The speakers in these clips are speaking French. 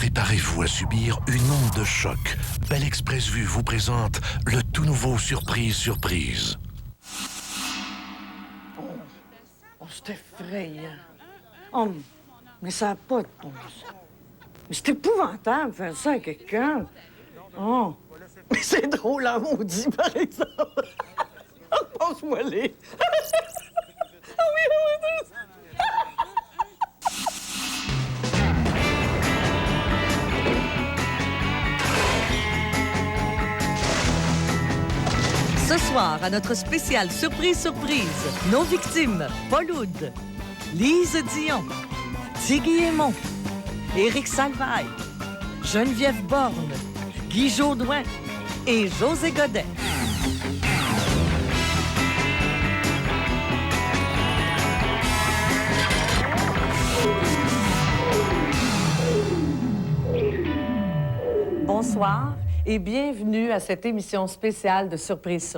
Préparez-vous à subir une onde de choc. Belle Express Vue vous présente le tout nouveau Surprise. Oh, c'est effrayant. Oh, mais ça n'a pas de bon sens. Mais c'est épouvantable de faire ça à quelqu'un. Oh, mais c'est drôle en maudit, par exemple. Passe-moi les. Ah oui. Ce soir, à notre spécial Surprise, nos victimes, Paul Oud, Lise Dion, Tigui Aymon, Éric Salvaille, Geneviève Borne, Guy Jodoin et José Godet. Bonsoir et bienvenue à cette émission spéciale de Surprise.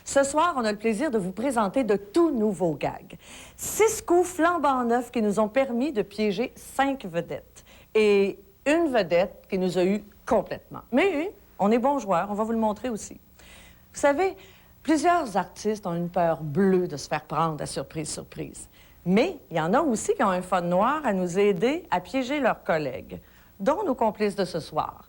Ce soir, on a le plaisir de vous présenter de tout nouveaux gags. 6 coups flambant neufs qui nous ont permis de piéger 5 vedettes. Et une vedette qui nous a eu complètement. Mais on est bons joueurs, on va vous le montrer aussi. Vous savez, plusieurs artistes ont une peur bleue de se faire prendre à surprise. Mais il y en a aussi qui ont un fun noir à nous aider à piéger leurs collègues, dont nos complices de ce soir.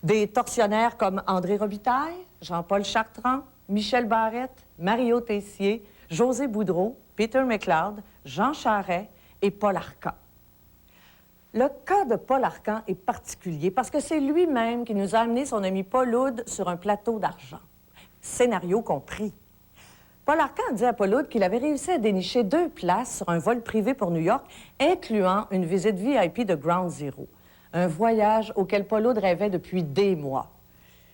Des tortionnaires comme André Robitaille, Jean-Paul Chartrand, Michel Barrette, Mario Tessier, José Boudreau, Peter McLeod, Jean Charest et Paul Arcand. Le cas de Paul Arcand est particulier parce que c'est lui-même qui nous a amené son ami Paul Oud sur un plateau d'argent. Scénario compris. Paul Arcand dit à Paul Oud qu'il avait réussi à dénicher 2 places sur un vol privé pour New York, incluant une visite VIP de Ground Zero. Un voyage auquel Paul Oud rêvait depuis des mois.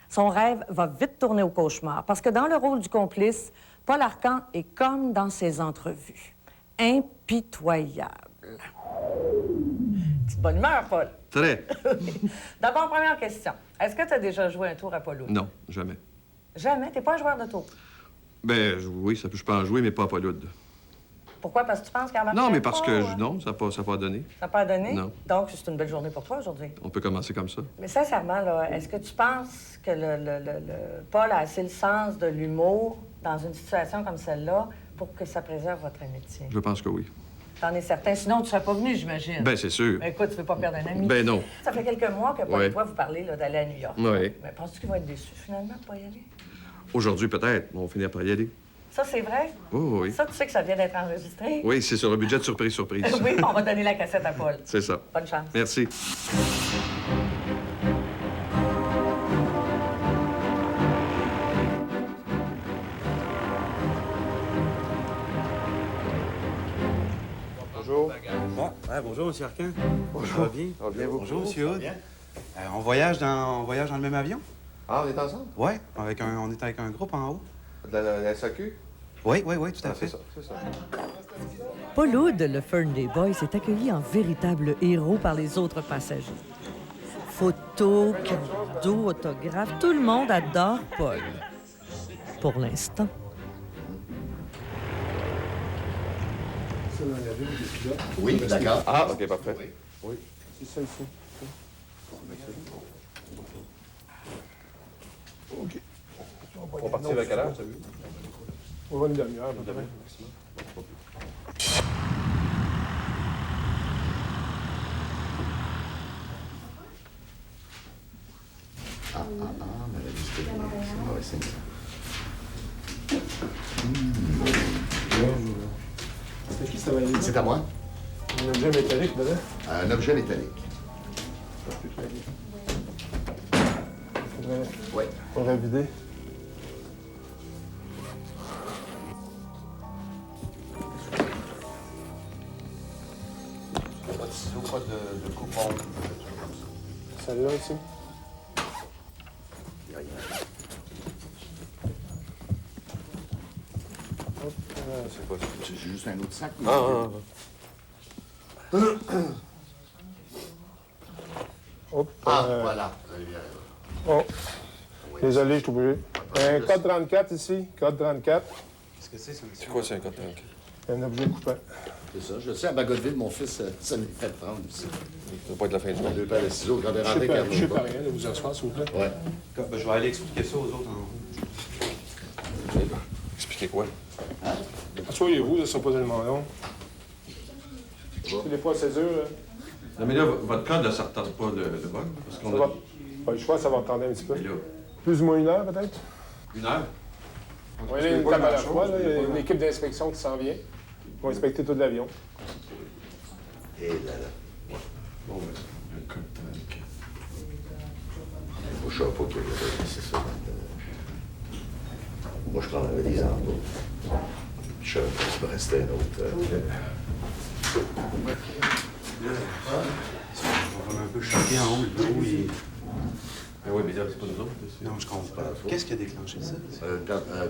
Son rêve va vite tourner au cauchemar, parce que dans le rôle du complice, Paul Arcand est comme dans ses entrevues. Impitoyable. Petite bonne humeur, Paul. Très. D'abord, première question. Est-ce que tu as déjà joué un tour à Paul Oud? Non, jamais. Jamais? T'es pas un joueur de tour? Ben, oui, ça peut, je peux en jouer, mais pas à Paul Oud. Pourquoi? Parce que tu penses qu'elle va Non, mais parce que, non, ça n'a pas donné. Ça n'a pas donné? Non. Donc, c'est une belle journée pour toi aujourd'hui. On peut commencer comme ça. Mais sincèrement, là, est-ce que tu penses que Paul a assez le sens de l'humour dans une situation comme celle-là pour que ça préserve votre amitié? Je pense que oui. T'en es certain? Sinon, tu ne serais pas venu, j'imagine. Ben, c'est sûr. Mais écoute, tu ne veux pas perdre un ami. Ben, non. Ça fait quelques mois que Paul Ouais. et toi, vous parlez là, d'aller à New York. Oui. Mais penses-tu qu'il va être déçu, finalement, de pas y aller? Aujourd'hui, peut-être, mais on va finir par y aller. Ça, c'est vrai? Oui. Ça, tu sais que ça vient d'être enregistré? Oui, c'est sur le budget de surprise. Oui, on va donner la cassette à Paul. C'est ça. Bonne chance. Merci. Bonjour. Bonjour, M. Arcand. Bonjour. Ça va bien? Ça va bien, vous? Bonjour, M. Hood. Bien. On voyage dans le même avion? Ah, on est ensemble? Oui, on est avec un groupe en haut. De la SAQ? Oui, tout à C'est fait. ça. Paul Oud, le Fernday Boy, est accueilli en véritable héros par les autres passagers. Photos, cadeaux, autographes, tout le monde adore Paul. Pour l'instant. Oui, d'accord. Ah, OK, parfait. Oui. C'est ça ici. OK. On va partir à quelle heure, ça vu? On va une demi-heure. Demain. Mais la liste est mauvais signe. C'est qui ça va aller? C'est à moi. Un objet métallique dedans? Un objet métallique. Faudrait vider. Pas de ciseaux, pas de coupon. Celle-là aussi. Hop, C'est quoi ça? C'est juste un autre sac? hop. Voilà. Vous avez bien raison. Oh. Désolé, je suis obligé. Un code 34 ici. Code 34. Qu'est-ce que c'est, ça, monsieur? C'est quoi, c'est un coton? Un objet coupant. C'est ça, je sais, à Bagotville, mon fils, ça m'est fait prendre aussi. Ça va pas être la fin du monde. Deux paires de ciseaux, quand on est Je rentré sais avec pas, je sais un pas rien, de vous asseoir, s'il vous plaît. Ouais. Ben, je vais aller expliquer ça aux autres en haut. Expliquez quoi? Asseyez-vous, ça sera pas tellement long. C'est des procédures, là. Non, mais là, votre code, là, ça retarde pas le vol? Parce Ça qu'on va. a... Pas le choix, ça va retarder un petit peu. Mais là, Plus ou moins 1 heure, peut-être? 1 heure? Oui, il y a une table à la fois, là. Il y a une équipe d'inspection qui s'en vient. Ils vont inspecter tout l'avion. Et là, là. Bon, ben, le code avec... Moi, je savais pas qu'il y avait, c'est ça. Moi, je prendrais des enveloppes. Je savais pas qu'il me restait un autre. On va un peu choqué en haut, le bureau, il... Ben oui, mais là, c'est pas nous autres. Non, je comprends pas. Qu'est-ce qui a déclenché ça?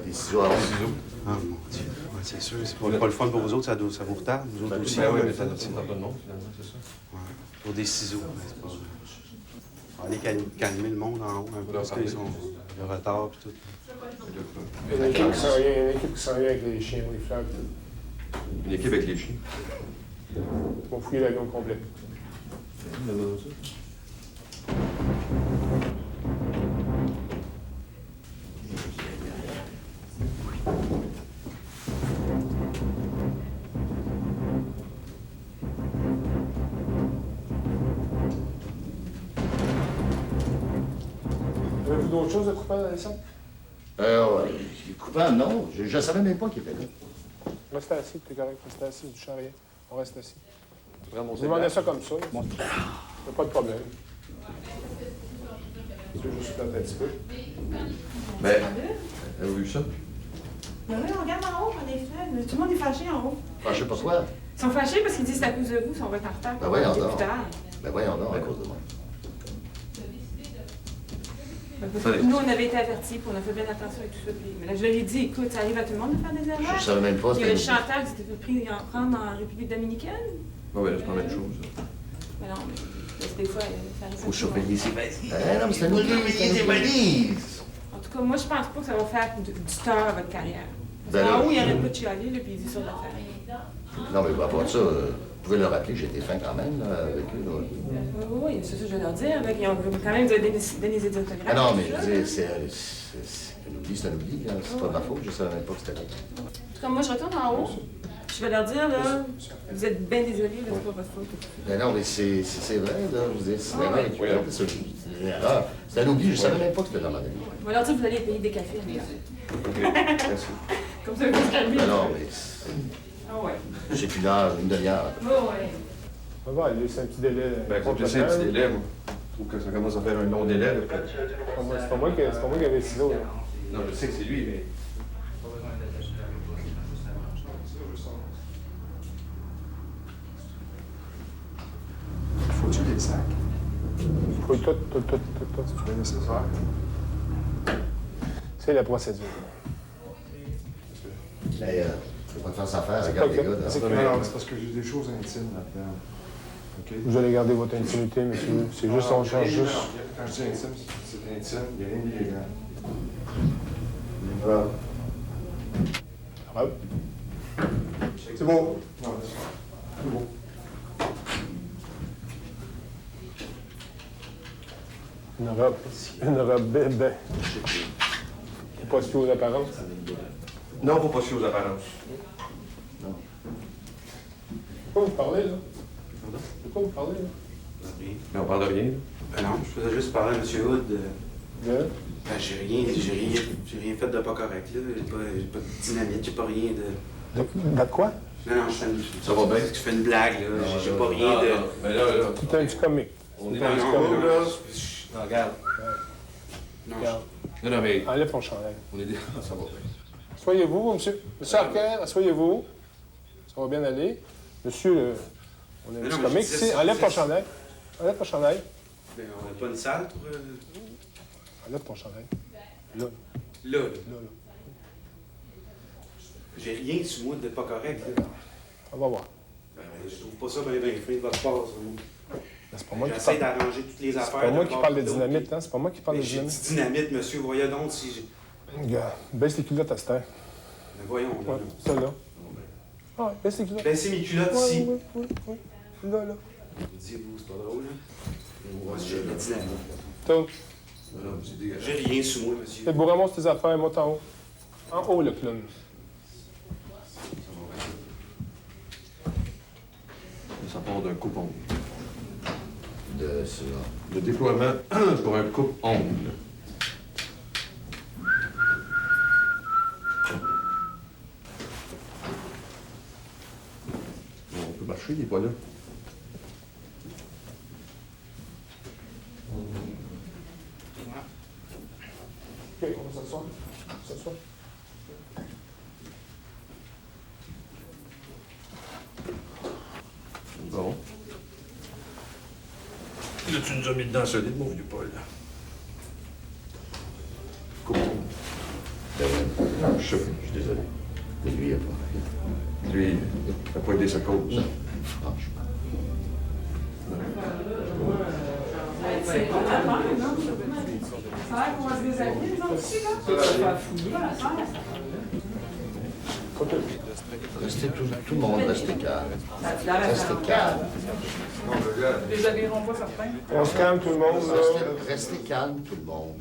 Des ciseaux à ciseaux. Ah, mon Dieu. Ouais, c'est sûr, c'est pas le fun pour vous autres, ça vous retarde, nous autres aussi. Ben oui, mais ça retarde pas le monde, finalement, c'est ça. Ouais, pour des ciseaux, mais c'est pas... On va aller calmer le monde en haut un peu, parce qu'ils sont... Le retard, puis tout. Il y a une équipe qui s'en vient avec les chiens, les flags. Une équipe avec les chiens. Ils vont fouiller l'avion complet. Avez-vous d'autres choses à couper dans les sacs? Coupable, non. Je ne savais même pas qu'il était là. Restez assis, t'es correct. Restez assis, je ne rien. On reste assis. Vraiment, Vous demandez ça comme ça. Il n'y a pas de problème. C'est juste un petit peu. Mais, avez-vous vu ça? Ben oui, on regarde en haut, en effet. Mais tout le monde est fâché en haut. Je sais pas quoi. Ils sont fâchés parce qu'ils disent c'est à cause de vous, si on va être en retard. Ben voyons C'est donc. plus tard. Ben voyons donc, à cause de moi. Nous, on avait été avertis, puis on a fait bien attention avec tout ça. Mais là, je leur ai dit, écoute, ça arrive à tout le monde de faire des erreurs. Je savais même pas. Il y a le c'était- chanteur qui s'était fait prendre en République dominicaine. Oui, là, c'est pas la même chose. Mais non, mais des fois, ça arrive à Faut tout le monde. surveiller ses valises. Non, mais c'est un oubli, c'est des valises. En tout cas, moi, je pense pas que ça va faire du tort à votre carrière. Ben Parce qu'en là, haut, il arrête pas de chialer, là, puis il dit sur l'affaire. Non, mais à part ça, vous pouvez le rappeler, j'ai été fin quand même là, avec eux. Là. Oui, c'est ça que je vais leur dire. Avec, ils ont quand même donné des autographes. Ah non, mais tout je ça. veux dire, c'est un oubli, c'est un oubli. Hein. C'est pas de ma faute, je savais même pas que c'était là. En tout cas, moi, je retourne en haut. Je vais leur dire, là, vous êtes bien désolés, là, c'est pas votre faute. Mais non, mais c'est vrai, là. Je veux dire, c'est vrai. C'est une erreur. C'est un oubli, je savais même pas que c'était dans ma vie. On va leur dire que vous allez payer des cafés. OK, merci. Comme ça, vous calmez. Mais non, mais Ah ouais. j'ai plus l'heure, une demi-heure. Oh ouais. Ça va, c'est un petit délai. Ben, quand c'est un petit délai, moi, je trouve que ça commence à faire un long délai. Là, C'est pas moi qui avais les ciseaux. Là. non, je sais que c'est lui, mais... Faut-tu des sacs? Faut tout. C'est nécessaire. C'est la procédure. Mais je vais pas te faire ça faire, C'est regarde pas les que- gars. c'est là. que- Non, c'est parce que j'ai des choses intimes là-dedans. OK? Vous allez garder votre intimité, monsieur. C'est juste, on cherche juste. Quand je dis intime, c'est intime, il n'y a rien d'illégal. Voilà. Ah, C'est beau. Non, c'est beau. Une robe bébé. Faut pas se fier aux apparences. Non, faut pas se fier aux apparences. De quoi vous parlez, là? De quoi vous parlez, là? Mais on parle de rien. Ben non, je faisais juste parler à M. Hood. De... Ben, j'ai rien fait de pas correct, là. J'ai pas de dynamite, j'ai pas rien de... De quoi? Non, non, je fais une... Ça va bien? Je fais une blague, là. J'ai pas rien de... Mais là, C'est un petit comique. on est Non, dans le non, scope, non, là. non. Non, regarde. Non, Regarde. Non, non, mais Enlève ton chandail. on est... Ça va bien. Soyez-vous, monsieur. Monsieur Arquin, asseyez-vous. Ça va bien aller. Monsieur, on a un Mais petit non, mais comique je disais ici. ça, Enlève ton c'est- chandail. Enlève ton chandail. Ben, on n'a pas une salle pour... Enlève ton chandail. Là, Là, là. là. J'ai rien sur moi de pas correct, là. On va voir. Ben, je trouve pas ça bien fin de votre part, ça. Mais c'est pas moi qui J'essaie parle. d'arranger toutes les affaires. C'est pas moi de qui part parle de et d'autre. dynamite, hein? C'est pas moi qui parle de Mais j'ai dynamite. dit dynamite, monsieur. Voyons donc si j'ai... Regarde, baisse les culottes à cette heure. Ben, voyons, là. Ouais, ça là. Ah, baisse tes culottes. Baissez mes culottes Ouais, ici. oui. Là. Vous dites, vous, c'est pas drôle, hein? Moi, j'ai la dynamique. Donc, J'ai rien sous moi, monsieur. c'est beau, ramasse tes affaires, monte en haut. En haut, le clown. Ça part d'un coupe-ongle. De ça. Le déploiement pour un coupe-ongle. On peut marcher, il n'est pas là. OK, on va s'asseoir. S'asseoir. Bon. Là, tu nous as mis dedans solide, mon vieux Paul. Coupe-ongle. Je suis désolé. Mais lui, il a pas. Lui, il n'a pas aidé sa cause. Non, franchement. C'est pas ta mère, non? Ça a l'air qu'on va se déshabiller, les autres ici, là? Ça va faire fouiller, la salle. Restez tout le monde, restez calme. Restez calme. Les déshabilleront pas certains. On se calme, tout le monde, là. Restez calme, tout le monde.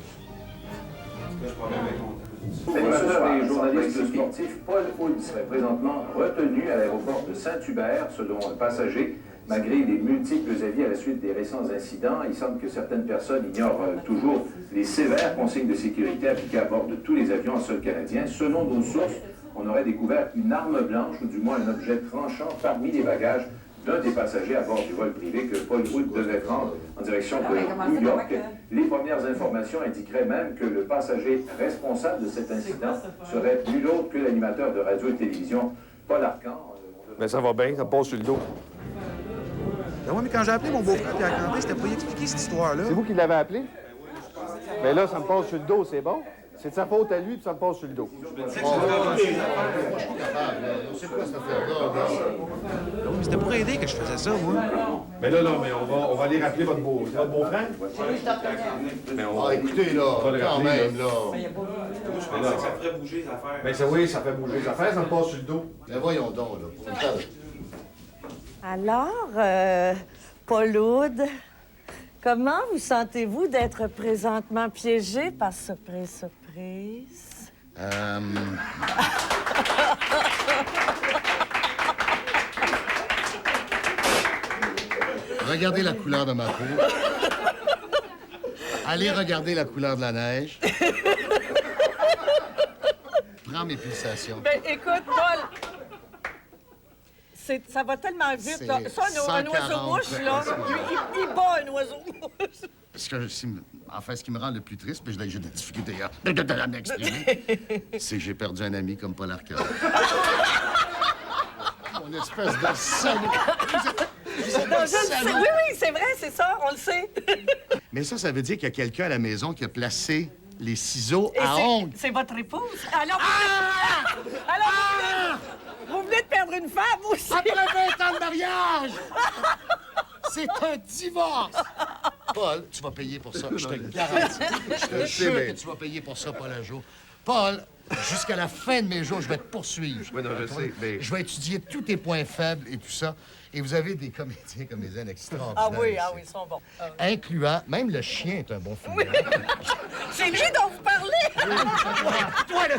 L'animateur et journaliste sportif Paul Hood serait présentement retenu à l'aéroport de Saint-Hubert, selon un passager. Malgré les multiples avis à la suite des récents incidents, il semble que certaines personnes ignorent toujours les sévères consignes de sécurité appliquées à bord de tous les avions en sol canadien. Selon nos sources, on aurait découvert une arme blanche ou du moins un objet tranchant parmi les bagages d'un des passagers à bord du vol privé que Paul Hood devait prendre en direction de New York. Les premières informations indiqueraient même que le passager responsable de cet incident serait nul autre que l'animateur de radio et télévision, Paul Arcand. Ben, ça va bien, ça passe sur le dos. Ben oui, mais quand j'ai appelé mon beau-frère Pierre Canté, c'était pour y expliquer cette histoire-là. C'est vous qui l'avez appelé? Mais là, ça me passe sur le dos, c'est bon? C'est de sa faute à lui, puis ça me passe sur le dos. Moi, je suis capable, là. C'est quoi cette affaire-là? Non, mais c'était pour aider que je faisais ça, moi. Mais là, mais on va aller rappeler votre beau-frère. Mais on Ah, écoutez, là, va le quand rappeler, même, là. là. Ça ferait bouger les affaires. Ben, oui, ça fait bouger les affaires, ça me passe sur le dos. Mais voyons donc, là, pour une fois. Alors, Paul Hood, comment vous sentez-vous d'être présentement piégé par surprise? Regardez la couleur de ma peau. Allez regarder la couleur de la neige. Prends mes pulsations. Ben, écoute, Paul, ça va tellement vite, là. Ça, un oiseau-mouche, là, il bat un oiseau-mouche. Parce que, enfin, ce qui me rend le plus triste, puis j'ai de la difficulté à m'exprimer, c'est que j'ai perdu un ami comme Paul Arcand. Mon espèce de salaud. Oui, c'est vrai, c'est ça, on le sait. Mais ça veut dire qu'il y a quelqu'un à la maison qui a placé les ciseaux à ongles. C'est votre épouse. Alors, vous venez de perdre une femme aussi. Après 20 ans de mariage! C'est un divorce! Paul, tu vas payer pour ça, je te le garantis. Je te jure que tu vas payer pour ça, Paul, un jour. Paul, jusqu'à la fin de mes jours, je vais te poursuivre. Oui, non, je sais, mais... Je vais étudier tous tes points faibles et tout ça. Et vous avez des comédiens extraordinaires. Ah oui, ici. ils sont bons. Incluant, même le chien est un bon film. C'est lui dont vous parlez. Toi, là,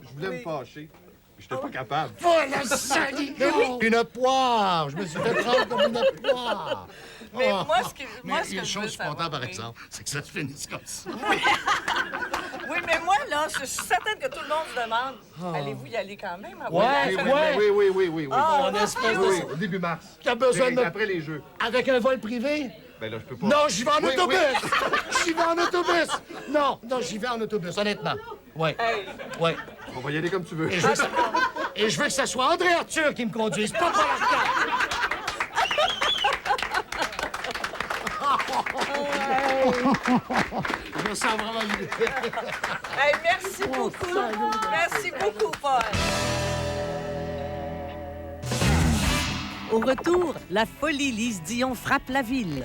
Je voulais me fâcher. J'étais pas capable. Paul, le saligo! Une poire! Je me suis fait prendre comme une poire! Mais Oh. moi, ce que Mais je une veux chose, je suis savoir, content, par oui. exemple, c'est que ça se finisse comme ça. Oui, mais moi, là, je suis certaine que tout le monde se demande, allez-vous y aller quand même? Oui. Ah, Mon espèce Oui, de... début mars. T'as besoin de me... Après les Jeux. Avec un vol privé? Ben là, je peux pas. Non, j'y vais en Oui, autobus! J'y vais en autobus! Non, j'y vais en autobus, honnêtement. Ouais. Ouais. On va y aller comme tu veux. Et je veux que ça soit André Arthur qui me conduise, pas Paul Arcand. Je me sens vraiment libéré. Hey, merci beaucoup. Merci beaucoup, Paul. Au retour, la folie Lise Dion frappe la ville.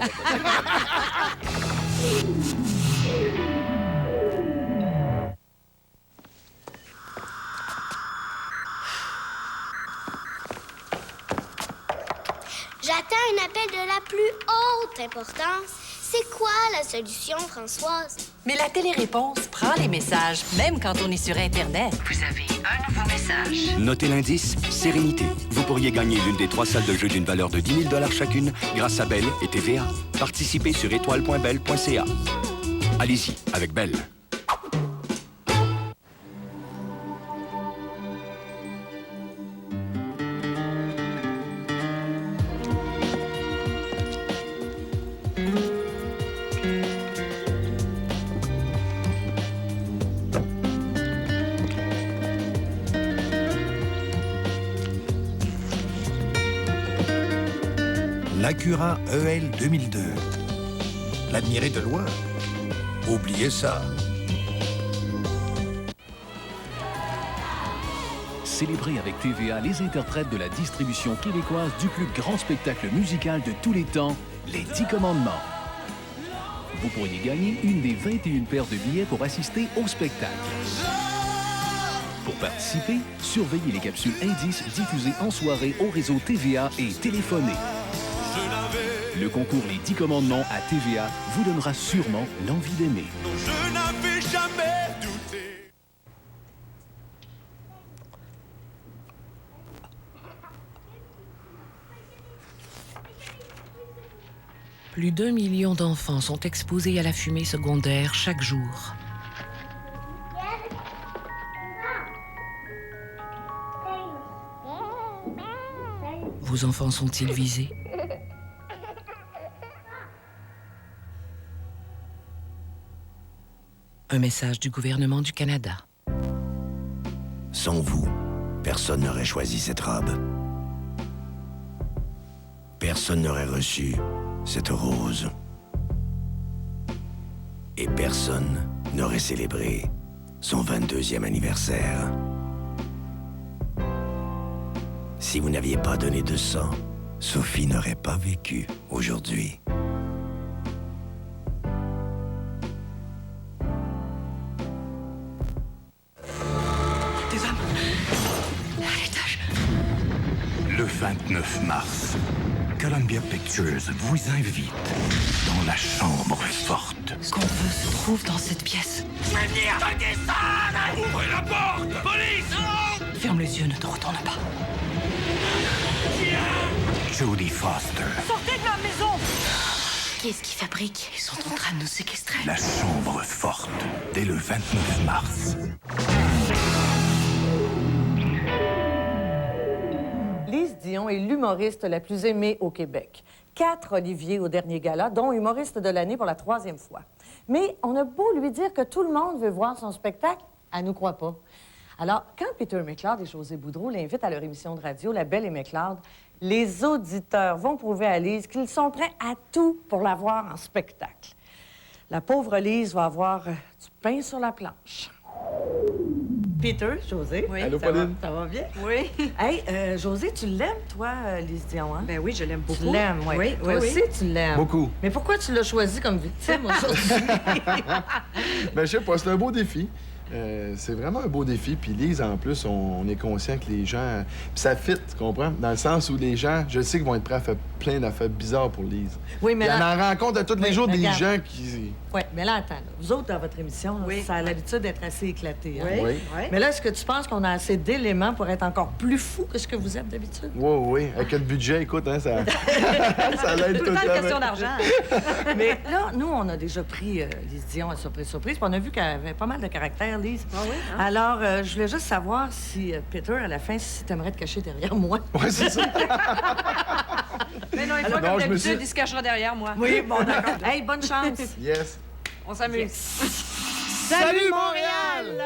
plus haute importance. C'est quoi la solution, Françoise? Mais la téléréponse prend les messages, même quand on est sur Internet. Vous avez un nouveau message. Notez l'indice Sérénité. Vous pourriez gagner l'une des 3 salles de jeu d'une valeur de 10 000 $ chacune grâce à Bell et TVA. Participez sur étoile.bell.ca. Allez-y avec Bell. L'Acura EL 2002. L'admirer de loin? Oubliez ça. Célébrez avec TVA les interprètes de la distribution québécoise du plus grand spectacle musical de tous les temps, les 10 Commandements. Vous pourriez gagner une des 21 paires de billets pour assister au spectacle. Pour participer, surveillez les capsules indices diffusées en soirée au réseau TVA et téléphonez. Le concours Les 10 Commandements à TVA vous donnera sûrement l'envie d'aimer. Je n'avais jamais douté. Plus d'1 million d'enfants sont exposés à la fumée secondaire chaque jour. Vos enfants sont-ils visés? Un message du gouvernement du Canada. Sans vous, personne n'aurait choisi cette robe. Personne n'aurait reçu cette rose. Et personne n'aurait célébré son 22e anniversaire. Si vous n'aviez pas donné de sang, Sophie n'aurait pas vécu aujourd'hui. Le 29 mars, Columbia Pictures vous invite dans la chambre forte. Ce qu'on veut se trouve dans cette pièce. Venir te descendre! Ouvrez la porte! Police! Ferme les yeux, ne te retourne pas. Jodie Foster. Sortez de la maison! Qu'est-ce qu'ils fabriquent? Ils sont en train de nous séquestrer. La chambre forte, dès le 29 mars. Lise Dion est l'humoriste la plus aimée au Québec. 4 Olivier au dernier gala, dont humoriste de l'année pour la 3e fois. Mais on a beau lui dire que tout le monde veut voir son spectacle, elle nous croit pas. Alors, quand Peter McLeod et José Boudreau l'invitent à leur émission de radio, La Belle et McLeod, les auditeurs vont prouver à Lise qu'ils sont prêts à tout pour la voir en spectacle. La pauvre Lise va avoir du pain sur la planche. Peter, José. Oui, Allô, Pauline? Ça va bien? Oui. Hey, José, tu l'aimes, toi, Lise Dion, hein? Ben oui, je l'aime beaucoup. Tu l'aimes, oui. Oui, Toi aussi, tu l'aimes. Beaucoup. Mais pourquoi tu l'as choisi comme victime aujourd'hui? Ben, je sais pas, c'est un beau défi. C'est vraiment un beau défi. Puis Lise, en plus, on est conscient que les gens... Puis ça fit, tu comprends? Dans le sens où les gens, je sais qu'ils vont être prêts à faire plein d'affaires bizarres pour Lise. Oui, mais là... là... Elle en rencontre à tous les jours des regarde. gens qui... Oui, mais là, attends. Là. Vous autres, dans votre émission, là, ça a l'habitude d'être assez éclaté. Hein? Oui. Mais là, est-ce que tu penses qu'on a assez d'éléments pour être encore plus fou que ce que vous êtes d'habitude? Oui, oui. Avec le budget, écoute, hein, ça... ça l'aide tout le temps une question d'argent. Mais là, nous, on a déjà pris Lise Dion à surprise. Puis on a vu qu'elle avait pas mal de caractère, Lise. Ah oui? Hein? Alors, je voulais juste savoir si, Peter, à la fin, si t'aimerais te cacher derrière moi. Oui, c'est ça. Mais non, une fois comme d'habitude, il se cachera derrière moi. Oui, bon, d'accord. Hey, bonne chance. Yes. On s'amuse. Yes. Salut, Montréal!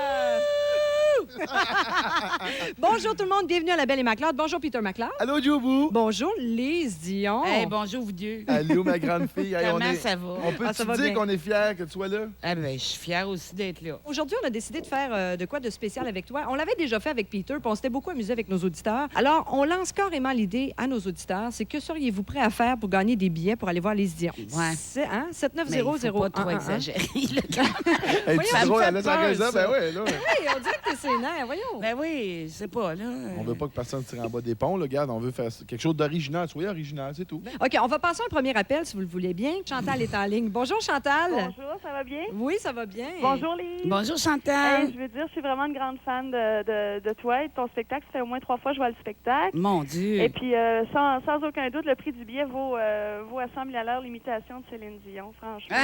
Bonjour tout le monde, bienvenue à La Belle et McLeod. Bonjour Peter McLeod. Allô, Joubou. Bonjour Lise Dion. Hey, bonjour, vous deux. Allô, ma grande fille. Hey, Comment ça va? On peut te dire qu'on est fiers que tu sois là? Ah ben, je suis fière aussi d'être là. Aujourd'hui, on a décidé de faire de quoi de spécial avec toi. On l'avait déjà fait avec Peter, puis on s'était beaucoup amusé avec nos auditeurs. Alors, on lance carrément l'idée à nos auditeurs, c'est que seriez-vous prêts à faire pour gagner des billets pour aller voir Lise Dion? Ouais. C'est, hein? 790 Mais il faut pas trop exagérer. Hey, tu drôle, elle laisse en raison? Ben ouais, là. Hey, on dirait que t'es ses ordinaire, voyons. Ben oui, c'est pas, là. On veut pas que personne tire en bas des ponts, là. Regarde, on veut faire quelque chose d'original. Soyez original, c'est tout. OK, on va passer un premier appel, si vous le voulez bien. Chantal est en ligne. Bonjour, Chantal. Bonjour, ça va bien? Oui, ça va bien. Bonjour, Lise. Bonjour, Chantal. Hey, je veux dire, je suis vraiment une grande fan de toi et de ton spectacle. Ça fait au moins 3 fois que je vois le spectacle. Mon Dieu. Et puis, sans aucun doute, le prix du billet vaut à 100 000 $ l'imitation de Céline Dion, franchement.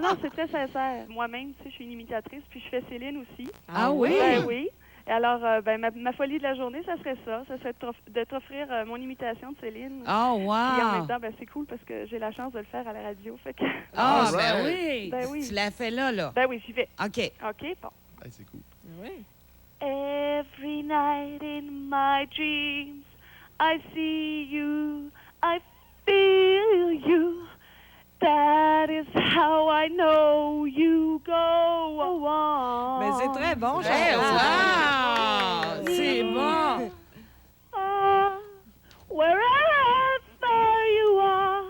Non, c'est très sincère. Moi-même, tu sais, je suis une imitatrice, puis je fais Céline aussi. Ah oui? Ben oui. Et alors, ma folie de la journée, ça serait ça. Ça serait de t'offrir mon imitation de Céline. Oh, wow! Puis en même temps, c'est cool parce que j'ai la chance de le faire à la radio. Fait que... Ah, ben oui! Ben oui. Tu l'as fait là. Ben oui, j'y vais. OK. OK, bon. Hey, c'est cool. Oui. Every night in my dreams, I see you, I feel you. That is how I know you go on. Mais c'est très bon, Hey, Chantal. wow! C'est bon! Wherever you are,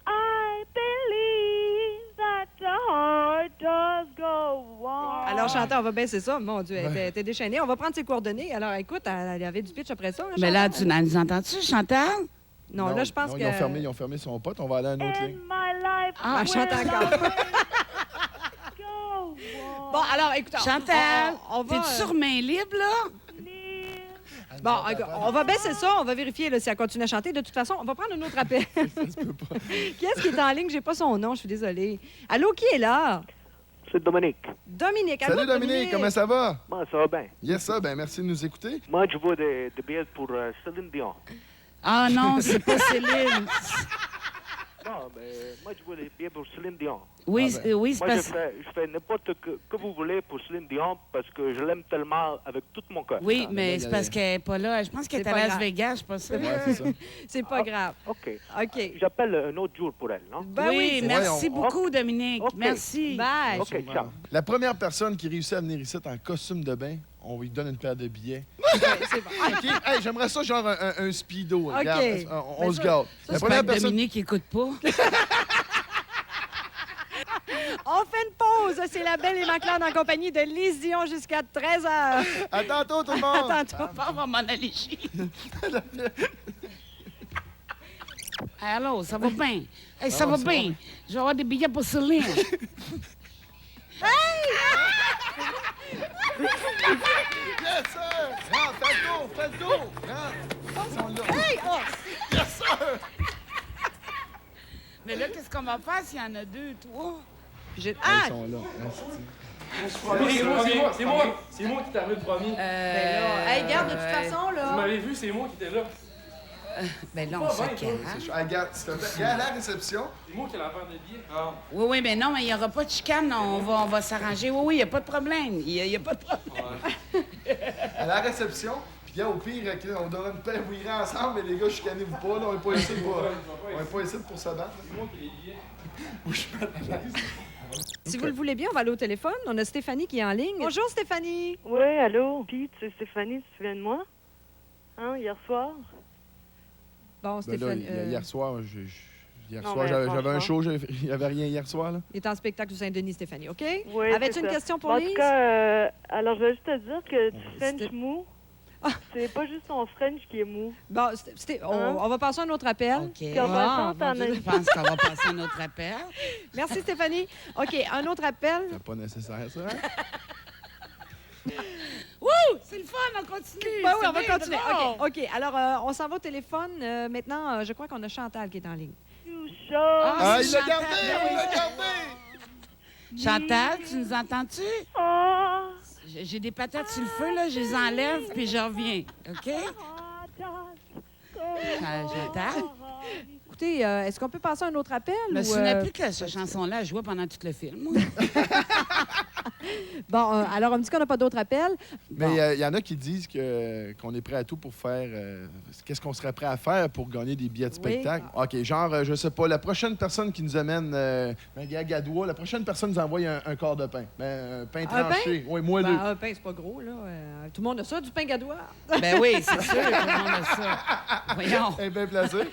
I believe that the heart does go on. Alors, Chantal, on va baisser ça. Mon Dieu, t'es déchaînée. On va prendre ses coordonnées. Alors, écoute, elle avait du pitch après ça. Mais là, tu nous entends-tu, Chantal? Non, là, je pense que... Ils ont fermé son pote. On va aller à une autre ligne. Ah, Chantal encore. Bon, alors, écoute, Chantal, on va... t'es-tu sur main libre, là? Bon, on va baisser ça. On va vérifier là, si elle continue à chanter. De toute façon, on va prendre un autre appel. Qui est-ce qui est en ligne? J'ai pas son nom, je suis désolée. Allô, qui est là? C'est Dominique. Dominique. Allô, Salut Dominique, comment ça va? Moi, ça va bien. Yes, ça, ben merci de nous écouter. Moi, je veux des billets pour Céline Dion. Ah non, c'est pas Céline. Non, mais moi, je veux des billets pour Céline Dion. Oui, oui, c'est moi, parce je fais n'importe que vous voulez pour Céline Dion parce que je l'aime tellement avec tout mon cœur. Oui, mais c'est parce qu'elle n'est pas là. Je pense qu'elle est à Las Vegas, je suis pas sûre. Ouais, c'est ça. C'est pas grave. OK. OK. J'appelle un autre jour pour elle, non? Ben oui, merci beaucoup, Dominique. OK. Merci. Bye. OK, ciao. La première personne qui réussit à venir ici en costume de bain, on lui donne une paire de billets. C'est bon. OK? Hey, j'aimerais ça genre un speedo. OK. Regarde, on se gâte. La première personne... Dominique n'écoute pas. On fait une pause. C'est la Belle et McLeod en compagnie de Lise Dion jusqu'à 13h. À tantôt, tout le monde. À tantôt. On va m'en aller chier. Allô, ça va bien? Hey, ça va bien. Je vais avoir des billets pour Céline. Hey! Yes, sir! Rentre, fais le tour! Rentre! Ils sont là. Hey! Oh! Yes, sir! Mais là, qu'est-ce qu'on va faire s'il y en a 2, 3? Ils sont là. C'est moi qui t'ai arrivé le premier. Hey, garde, de toute façon, Vous là. m'avez vu, c'est moi qui étais là. Ben là, on se cache. Regarde, s'il te plaît. Regarde la réception. C'est moi qui ai la paire de billets. Oui, oui, mais non, mais il n'y aura pas de chicane. On va s'arranger. Oui, oui, il n'y a pas de problème. Il y a pas de problème. À la réception, puis gars, au pire, on donne une paire, vous irez ensemble, mais les gars, chicanez-vous pas, là, on n'est pas ici pour se battre. C'est moi qui ai les billets. Où je mets la l'aise. Si vous le voulez bien, on va aller au téléphone. On a Stéphanie qui est en ligne. Bonjour, Stéphanie. Oui, allô? Puis, tu sais, Stéphanie, tu te souviens de moi? Hein, hier soir? Bon, Ben là, Stéphanie. hier soir, Non, soir, mais j'avais franchement. un show, il n'y avait rien hier soir, là. Il est en spectacle au Saint-Denis, Stéphanie, OK? Oui, Avais-tu c'est une ça. question pour En Lise? tout cas, alors, je vais juste te dire que du French mou, c'est pas juste ton French qui est mou. Bon, on va passer à un autre appel. OK. Puis en passant, t'en as Je pense qu'on va passer un autre appel. Merci, Stéphanie. OK, un autre appel. C'est pas nécessaire, ça, hein? Wouh! C'est le fun, on continue. Ben oui, C'est on va bien continuer. drôle. OK, alors, on s'en va au téléphone. Maintenant, je crois qu'on a Chantal qui est en ligne. Ah, il l'a Chantal, gardé! ben Il l'a oui. gardé! Chantal, tu nous entends-tu? Ah! J'ai des patates sur le feu, là. Je les enlève, puis je reviens. OK? Chantal? Écoutez, est-ce qu'on peut passer à un autre appel? Je me ou, souviens plus que cette chanson-là, elle jouait pendant tout le film. Bon, alors, on me dit qu'on n'a pas d'autres appels. Mais il y en a qui disent qu'on est prêt à tout pour faire... Qu'est-ce qu'on serait prêt à faire pour gagner des billets de Oui. spectacle? OK, genre, je sais pas, la prochaine personne qui nous amène un gars gadois, la prochaine personne nous envoie un quart de pain. Ben, un pain Un tranché. pain? Oui, moelleux. Ben, un pain, c'est pas gros, là. Tout le monde a ça, du pain gadois. Ben oui, c'est sûr, tout le monde a ça. Voyons. Elle est bien placée. Ouais,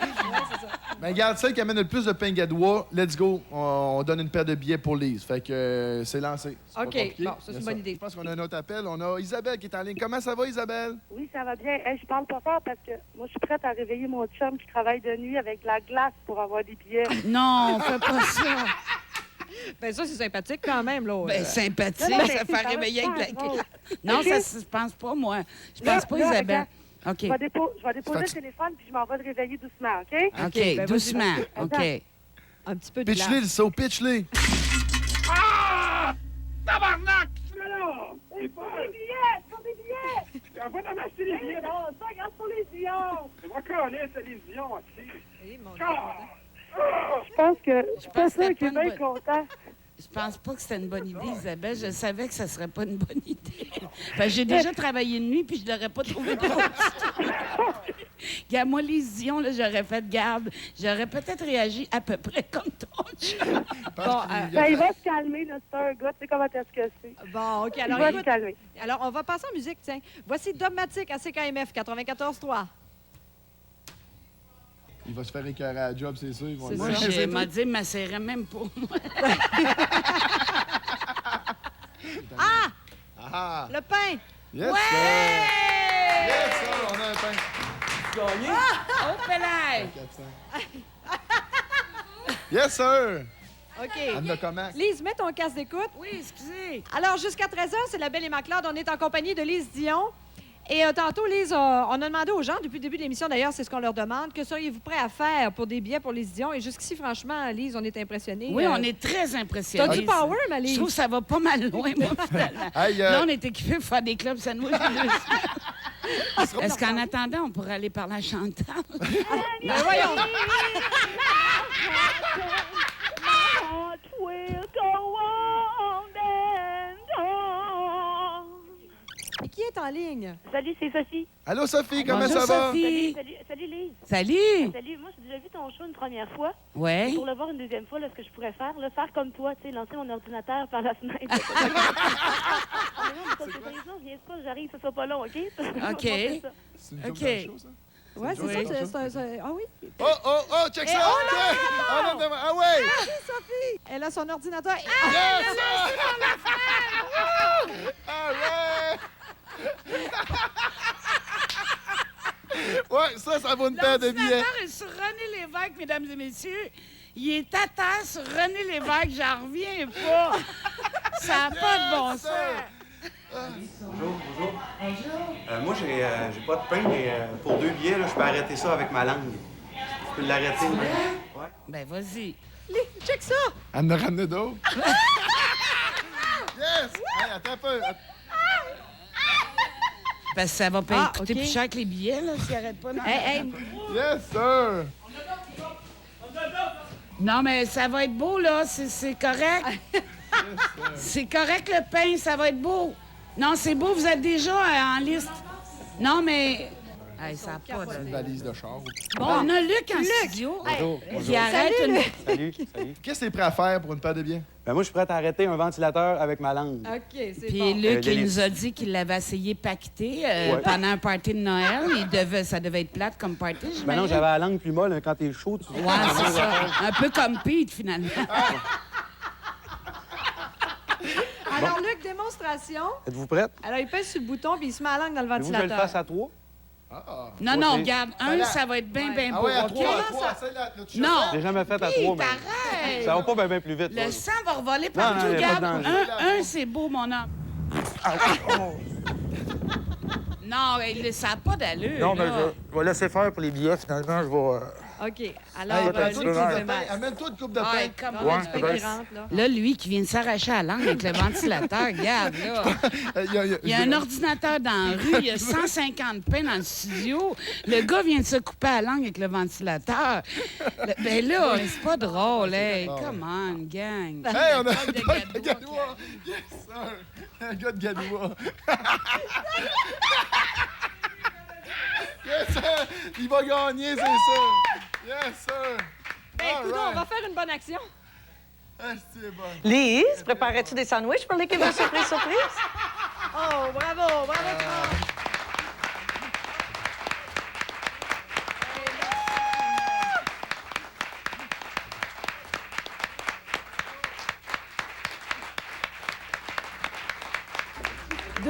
c'est ça. Ben, regarde, celle qui amène le plus de pain gadois, let's go. On donne une paire de billets pour Lise. Fait que c'est lancé. C'est pas OK. compliqué. Bon, ça, c'est une bonne idée. Je pense qu'on a un autre appel. On a Isabelle qui est en ligne. Comment ça va, Isabelle? Oui, ça va bien. Hey, je parle pas fort parce que moi, je suis prête à réveiller mon chum qui travaille de nuit avec de la glace pour avoir des billets. Non, fais pas ça. Ben ça, c'est sympathique quand même, là. Ben, sympathique, Non, mais ça c'est fait pas réveiller avec la drôle. glace. Non, OK? ça, je pense pas, moi. Je pense pas, Là, Isabelle. regarde, OK. Je vais déposer le téléphone puis je m'en vais le réveiller doucement, OK? OK, ben, vas-y, doucement. vas-y. OK. Un petit peu de glace. Pitch-les, le saut, pitch-les. Ah! Tabarnak! Ils font des billets! Ils font des billets! On va t'en acheter des billets. Non, ça, regarde pour les Dions! C'est moi qui connais, c'est les Dions aussi. Je pense que... Je suis pas sûre qu'il est bien content. Je pense pas que c'était une bonne idée, Isabelle. Je savais que ça serait pas une bonne idée. Ben, j'ai déjà travaillé de nuit, puis je l'aurais pas trouvé drôle. Regarde, moi, les Dions, là, j'aurais fait garde. J'aurais peut-être réagi à peu près comme ton chum. Bon, Ben, il va se calmer, là, c'est un gars. Tu sais comment est-ce que c'est. Bon, OK. Alors, il va écoute, se calmer. alors, on va passer en musique, tiens. Voici Dogmatic à CKMF 94.3. Il va se faire écœurer à la job, c'est sûr. Ils vont C'est le ça. dire. Je m'a dit, mais m'asserait même pour moi. Ah! Ah! Le pain! Yes, Ouais! sir! Yes, sir! On a un pain. Gagné? Oh, Pelay! Yes, sir! OK. Anna, comment? Lise, mets ton casque d'écoute. Oui, excusez. Alors, jusqu'à 13h, c'est la Belle et Macleod. On est en compagnie de Lise Dion. Et tantôt, Lise, on a demandé aux gens, depuis le début de l'émission, d'ailleurs, c'est ce qu'on leur demande, que seriez-vous prêts à faire pour des billets pour Lise Dion? Et jusqu'ici, franchement, Lise, on est impressionnés. Oui, on est très impressionnés. T'as du power, ma Lise? Je trouve que ça va pas mal loin, moi, finalement. Hey, Là, on est équipés pour faire des clubs sandwich. Est-ce qu'en attendant, on pourrait aller parler à Chantal? Ben voyons! Et qui est en ligne? Salut, c'est Sophie. Allô, Sophie, comment Bonjour, ça va? Sophie. Salut, Lise. Salut! Salut, moi, j'ai déjà vu ton show une première fois. Ouais. Pour le voir une deuxième fois, là, ce que je pourrais faire, là, faire comme toi, tu sais, lancer mon ordinateur par la fenêtre. Mais non, mais sérieusement, je viens pas, j'arrive, ça sera pas long, OK? OK. C'est une joke OK. dans le show, ça? Ouais, c'est Oui. ça. Ah oui? Oh, oh, oh, check Et ça! oh là Check! là! Oh, non, ah ouais! Merci, Sophie! Elle a son ordinateur. Yes, sir! Ah ouais! Ouais, ça vaut une paire de billets. L'ordinateur est sur René Lévesque, mesdames et messieurs. Il est à terre sur René Lévesque, j'en reviens pas. Ça n'a pas de bon sens. Bonjour, bonjour. Moi, j'ai pas de pain, mais pour 2 billets, là, je peux arrêter ça avec ma langue. Je peux l'arrêter. Ouais. Ben, vas-y. Check ça! Elle en a ramené d'autres. Yes! Hey, attends un peu. Parce que ça va pas coûter OK. plus cher que les billets, là, s'il arrête pas. Hey. Yes, sir! Non, mais ça va être beau, là. C'est correct. C'est correct, le pain. Ça va être beau. Non, c'est beau. Vous êtes déjà en liste. Non, mais... Hey, ça n'a pas Une de... valise de char. Bon, on a Luc en studio. Bonjour, Qui arrête Salut, une... Luc. Salut. Qu'est-ce que t'es prêt à faire pour une paire de billets? Ben, moi, je suis prêt à arrêter un ventilateur avec ma langue. OK, c'est Puis bon. Luc, il Délice. nous a dit qu'il l'avait essayé paqueter Ouais. pendant un party de Noël. Ça devait être plate comme party, Ben non, j'imagine. j'avais la langue plus molle. Hein, quand t'es chaud, tu... Ouais, c'est ça. Un peu comme Pete, finalement. Alors, Luc, démonstration. Êtes-vous prête? Alors, il pèse sur le bouton puis il se met la langue dans le Voulez-vous que je le ventilateur. fasse à 3? Non, non, regarde. Ça va être bien, bien Ah beau. ouais, à OK? 3, à 3. Celle-là, notre Non. chauffeur. J'ai jamais fait à Pete, 3, mais arrête! ça va pas bien plus vite. Le là. sang va revoler Non, partout. non, y a pas de Regarde, danger. un, c'est beau, mon homme. Non, ça n'a pas d'allure. Non, mais là. je vais laisser faire pour les billets. Finalement, je vais... OK. Alors, Hey, Luc, amène-toi il une coupe fait de mal. pain. Amène-toi une coupe de Ah, pain. comme Ouais, on du dit. pain qui rentre, là. Là, lui qui vient de s'arracher la langue avec le ventilateur, regarde, là. Il y a un ordinateur dans la rue, il y a 150 pains dans le studio. Le gars vient de se couper la langue avec le ventilateur. Ben là, c'est pas drôle, hey. Come on, gang. Hey, on a un Parle de gars de Gadois, Galois. Yes, sir. Un gars de Galois. Yes, sir. Il va gagner, c'est ça. Yes, sir. Ben, All écoute, right. on va faire une bonne action. Ah, c'est bon. Lise, préparais-tu des sandwichs pour l'équipe de surprise? Oh, bravo, bravo, tout le monde.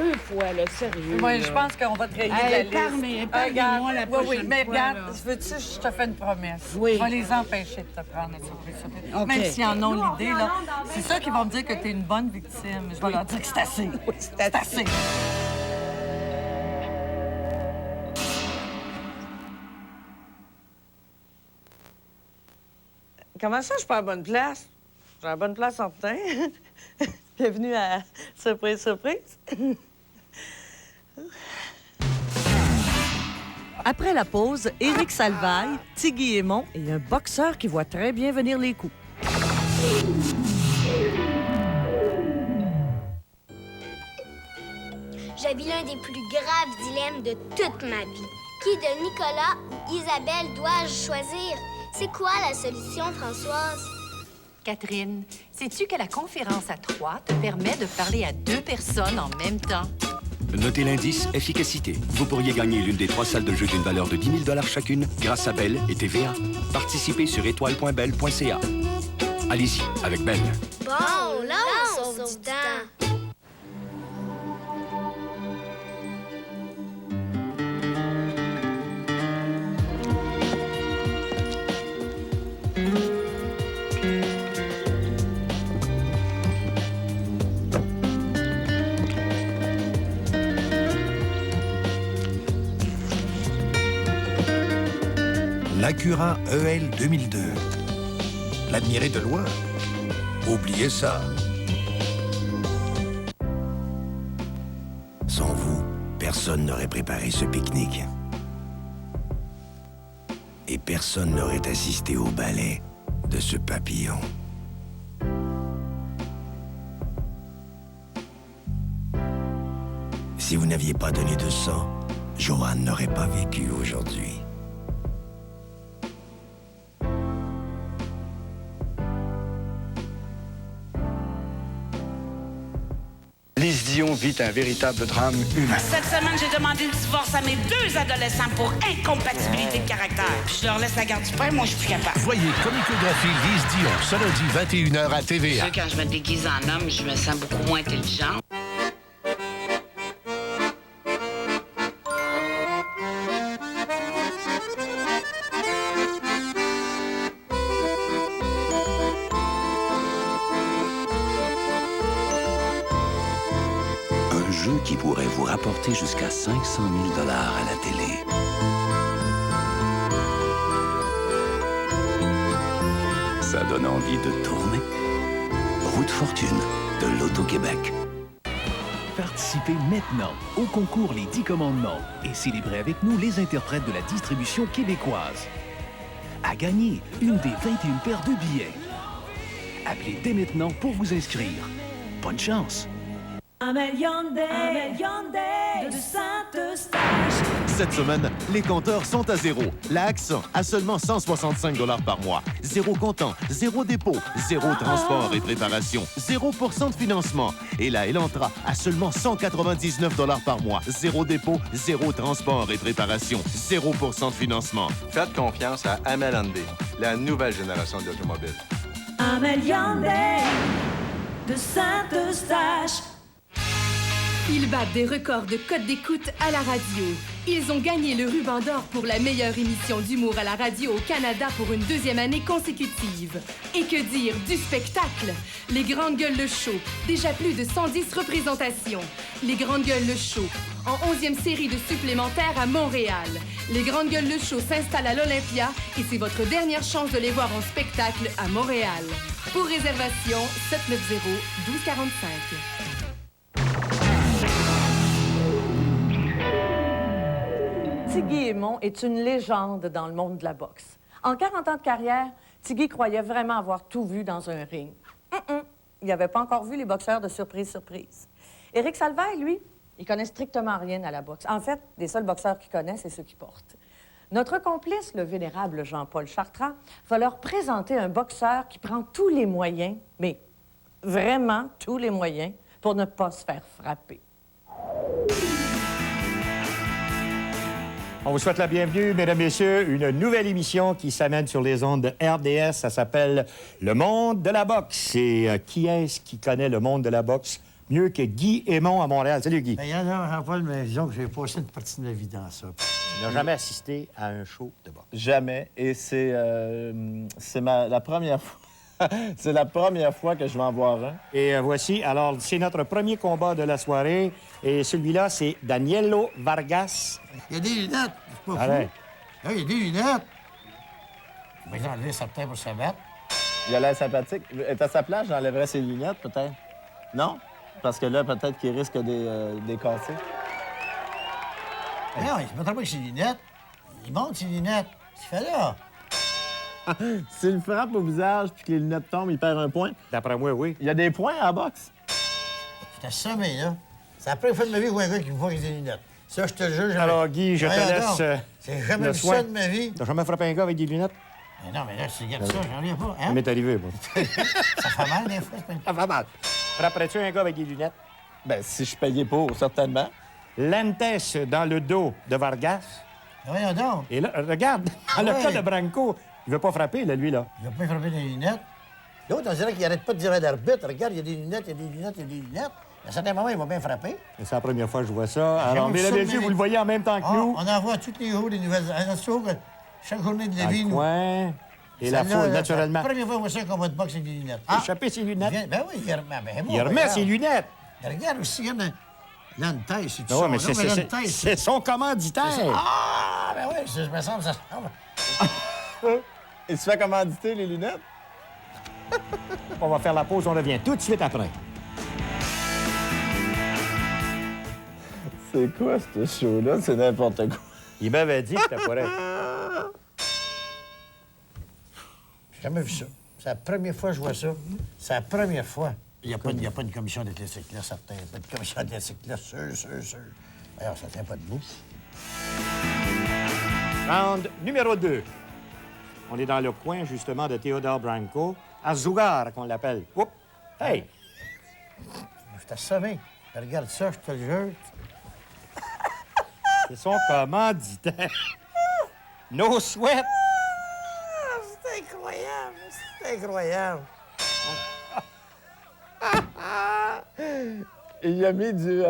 2 fois, là, sérieux. Oui, là. je pense qu'on va te rayer de la Hey, liste. épargnez-moi la prochaine oui, mais fois, regarde, là. veux-tu, je te fais une promesse. Oui. Je vais les empêcher de te prendre la surprise. OK. Même s'ils en ont l'idée, là, c'est ça qui vont me dire que t'es une bonne victime. Je vais leur dire que c'est assez. C'est assez. Comment ça, je suis pas à la bonne place? J'ai la bonne place en temps. Bienvenue à Surprise, surprise. Après la pause, Éric Salvaille, Tiggy Aimon et un boxeur qui voit très bien venir les coups. Je vis l'un des plus graves dilemmes de toute ma vie. Qui de Nicolas ou Isabelle dois-je choisir? C'est quoi la solution, Françoise? Catherine, sais-tu que la conférence à 3 te permet de parler à 2 personnes en même temps? Notez l'indice efficacité. Vous pourriez gagner l'une des 3 salles de jeu d'une valeur de 10 000 $ chacune grâce à Bell et TVA. Participez sur étoile.bell.ca. Allez-y avec Bell. Bon, là, on sauve du temps. L'Acura EL 2002. L'admirer de loin. Oubliez ça. Sans vous, personne n'aurait préparé ce pique-nique. Et personne n'aurait assisté au ballet de ce papillon. Si vous n'aviez pas donné de sang, Joanne n'aurait pas vécu aujourd'hui. Lise Dion vit un véritable drame humain. Cette semaine, j'ai demandé le divorce à mes 2 adolescents pour incompatibilité de caractère. Puis je leur laisse la garde du père, moi, je suis plus capable. Voyez Comicographie Lise Dion, ce lundi 21h à TVA. Quand je me déguise en homme, je me sens beaucoup moins intelligente. Un jeu qui pourrait vous rapporter jusqu'à 500 000 $ à la télé. Ça donne envie de tourner. Route Fortune de l'Auto-Québec. Participez maintenant au concours Les 10 commandements et célébrez avec nous les interprètes de la distribution québécoise. À gagner une des 21 paires de billets. Appelez dès maintenant pour vous inscrire. Bonne chance! Amel Hyundai de Saint-Eustache. Cette semaine, les compteurs sont à zéro. L'Axe à seulement 165 $ par mois. Zéro comptant, zéro dépôt, zéro transport et préparation, 0% de financement. Et la Elantra à seulement 199 $ par mois. Zéro dépôt, zéro transport et préparation, 0% de financement. Faites confiance à Amel Hyundai, la nouvelle génération d'automobiles. Amel Hyundai de Saint-Eustache. Ils battent des records de codes d'écoute à la radio. Ils ont gagné le ruban d'or pour la meilleure émission d'humour à la radio au Canada pour une 2e année consécutive. Et que dire du spectacle? Les Grandes Gueules le show, déjà plus de 110 représentations. Les Grandes Gueules le show, en 11e série de supplémentaires à Montréal. Les Grandes Gueules le show s'installent à l'Olympia et c'est votre dernière chance de les voir en spectacle à Montréal. Pour réservation, 790-1245. Tiggy Aimon est une légende dans le monde de la boxe. En 40 ans de carrière, Tiggy croyait vraiment avoir tout vu dans un ring. Il n'avait pas encore vu les boxeurs de surprise. Éric Salvaille, lui, il connaît strictement rien à la boxe. En fait, les seuls boxeurs qu'il connaît, c'est ceux qui portent. Notre complice, le vénérable Jean-Paul Chartrand, va leur présenter un boxeur qui prend tous les moyens, mais vraiment tous les moyens, pour ne pas se faire frapper. On vous souhaite la bienvenue, mesdames, messieurs. Une nouvelle émission qui s'amène sur les ondes de RDS. Ça s'appelle Le monde de la boxe. Et qui est-ce qui connaît le monde de la boxe mieux que Guy Aymon à Montréal. Salut, Guy. Ben, il y en a, Jean-Paul, mais disons que j'ai passé une partie de ma vie dans ça. Tu n'as jamais assisté à un show de boxe? Jamais. Et c'est la première fois. C'est la première fois que je vais en voir un. Et voici, alors, c'est notre premier combat de la soirée. Et celui-là, c'est Danielo Vargas. Il y a des lunettes, c'est pas Allez. fou. Là, il y a des lunettes. Je vais enlever certains pour se mettre. Il a l'air sympathique. Est à sa place, j'enlèverais ses lunettes, peut-être. Non? Parce que là, peut-être qu'il risque des casser. Non, il se mettra pas avec ses lunettes. Il monte ses lunettes. Qu'est-ce qu'il fait là? S'il frappe au visage puis que les lunettes tombent, il perd un point. D'après moi, oui. Il y a des points à la boxe. Je t'assomme, là. C'est la première fois de ma vie que je vois un gars qui me voit avec des lunettes. Ça, je te le jure. Jamais... Alors, Guy, je te laisse. J'ai jamais le vu soin. ça de ma vie. T'as jamais frappé un gars avec des lunettes? Mais non, mais là, tu regardes ça, j'en reviens pas. Hein? Ça m'est arrivé, moi. Ça fait mal, des fois. Ça fait mal. Frapperais-tu un gars avec des lunettes? Ben, si je payais pour, certainement. Lentes dans le dos de Vargas. Voyons donc. Et là, regarde, dans le cas de Branco, il veut pas frapper, là, lui, là. Il va pas frapper des lunettes. L'autre, on dirait qu'il arrête pas de dire à l'arbitre, regarde, il y a des lunettes, il y a des lunettes, il y a des lunettes. À un certain moment, il va bien frapper. C'est la première fois que je vois ça. Alors, mesdames et messieurs, vous le voyez en même temps que nous. On envoie tous les jours des nouvelles. Chaque journée de la Dans vie, le nous. coin. Et la foule, naturellement. La première fois, on voit ça, un combat de boxe avec des lunettes. Échapper ses lunettes. Ben oui, il remet. Ben, Il remet ses lunettes. Regarde aussi, regarde. Lentes, c'est tout Non, ça. mais Lentes, c'est son commanditaire. Ah, ben oui, je me semble ça semble. Il se fait commanditer les lunettes? On va faire la pause, on revient tout de suite après. C'est quoi, ce show-là? C'est n'importe quoi. Il m'avait dit que c'était pas vrai. J'ai jamais vu ça. C'est la première fois que je vois ça. C'est la première fois. Il n'y a pas une commission d'athlétique là, certain. Il n'y a pas de commission d'athlétique là, sûr. Alors, ça ne tient pas debout. Round numéro 2. On est dans le coin, justement, de Théodore Branco. Azugar, qu'on l'appelle. Oups! Hey! Je t'ai assommé. Regarde ça, je te le jure. C'est son commanditaire. No sweat! C'est incroyable! C'est incroyable! Il a mis du...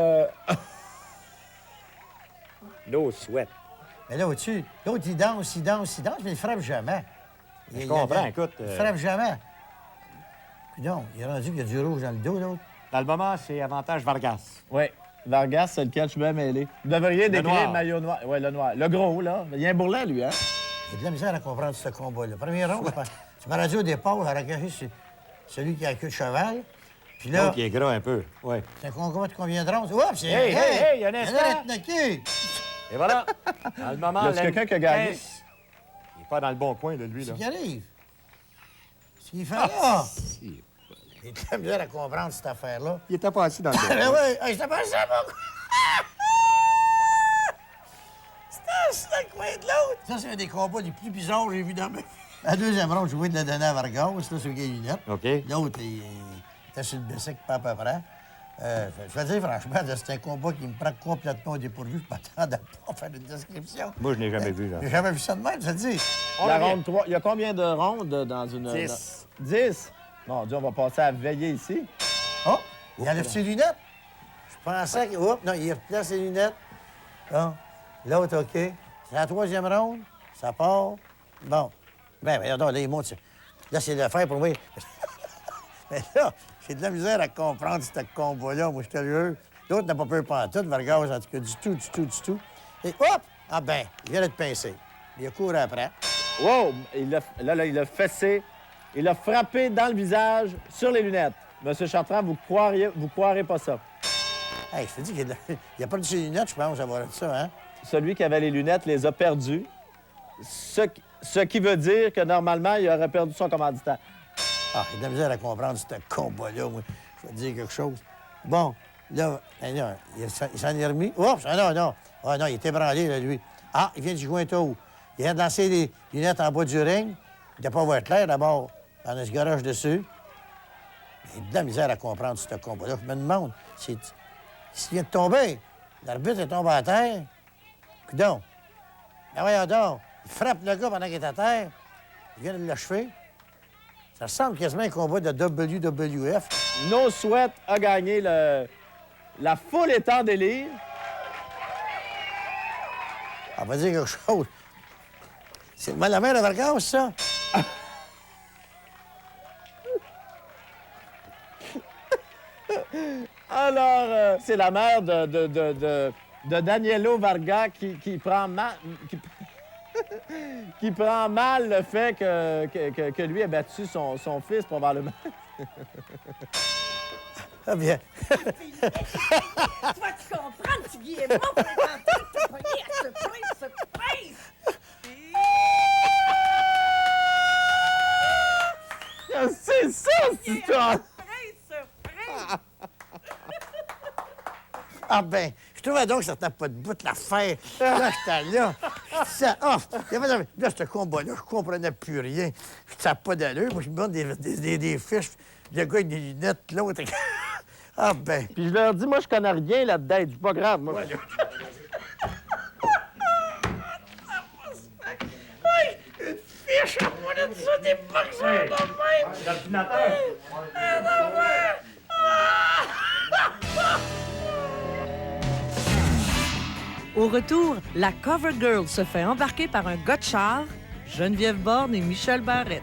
No sweat. Mais là, au-dessus, l'autre, il danse, mais il frappe jamais. Je comprends, écoute... Il frappe jamais. Puis non, il est rendu qu'il y a du rouge dans le dos, l'autre. Dans le moment, c'est avantage Vargas. Oui. Vargas, c'est lequel je suis bien mêlé. Vous devriez décrire le maillot noir. Oui, le noir. Le gros, là. Il y a un bourrelet, lui, hein? Il y a de la misère à comprendre ce combat-là. Premier round, tu m'as dit au départ, on aurait caché celui qui a la queue de cheval. Puis là... L'autre qui est gras un peu, oui. C'est un combat de combien de rounds? Oups, c'est... Hey, un instant! Et voilà. Dans le moment, il y a quelqu'un qui a gagné. Il n'est pas dans le bon coin, de lui, là. C'est ce qui arrive. Ce qu'il fait là. Il a de la misère à comprendre cette affaire-là. Il était pas assis dans le bon coin. coin. Oui, j'étais pas assis dans le bon coin. C'était assis dans le coin de l'autre. Ça, c'est un des combats les plus bizarres que j'ai vu dans ma vie. La deuxième ronde, je voulais de la donner à Vargas, là, sur les lunettes. OK. L'autre, il était sur le bicycle, pas à peu près. Je vais dire, franchement, c'est un combat qui me prend complètement au dépourvu. Je m'attendais pas à faire une description. Moi, je n'ai jamais vu, là. J'ai jamais vu ça de même, je te dis. La ronde 3. Il y a combien de rondes dans une... 10. 10? Mon Dieu, on va passer à veiller ici. Oh! Il enlève ses lunettes. Je pensais que... Oups, non, il replace ses lunettes. Bon. L'autre, OK. C'est la troisième ronde. Ça part. Bon. Ben, non, là, il monte. Là, c'est l'affaire pour moi. Mais là, j'ai de la misère à comprendre ce combat-là, moi, je te le jure. L'autre n'a pas peur pantoute, Vargas, en tout cas, du tout. Et hop! Ah ben, il vient de te pincer. Il a couru après. Wow! Il a fessé. Il a frappé dans le visage sur les lunettes. Monsieur Chartrand, vous croirez pas ça. Hey, je te dis qu'il a pas de ses lunettes, je pense, avoir dit ça, hein? Celui qui avait les lunettes les a perdues. Ce qui veut dire que, normalement, il aurait perdu son commanditaire. Ah, j'ai de la misère à comprendre ce combat-là, moi. Je vais te dire quelque chose. Bon, là, il s'en est remis. Oups! Non. Ah non, il était ébranlé, là, lui. Ah, il vient de jouer un tour. Il vient de lancer les lunettes en bas du ring. Il n'a pas voir clair, d'abord. On a ce garage dessus. J'ai de la misère à comprendre ce combat-là. Je me demande s'il vient de tomber. L'arbitre est tombé à terre. Coudonc. Ben voyons donc. Il frappe le gars pendant qu'il est à terre. Il vient de l'achever. Ça ressemble quasiment à un combat de WWF. No Sweat a gagné la foule étant d'élire. On va dire quelque chose. C'est la mère de Vargas, ça? Alors, c'est la mère de Danielo Vargas qui prend mal... qui prend mal le fait que lui ait battu son fils, probablement. Ah bien. Tu vas-tu comprendre, tu Guillemot, pour être en train de te pogner à ce point de surprise? C'est ça, cette histoire! Ah ben, je trouvais donc que ça tenait pas de bout l'affaire. Là, j'étais là. Ça, là, ce combat-là, je comprenais plus rien. Ça n'a pas d'allure. Moi, je me donne des fiches. Le gars avec des lunettes, l'autre. Ah ben. Puis je leur dis, moi, je connais rien là-dedans. Je dis, pas grave, moi. Une fiche à moi de ça, des boxeurs de même! L'ordinateur! Au retour, la Cover Girl se fait embarquer par un gars de char, Geneviève Borne et Michel Barrette.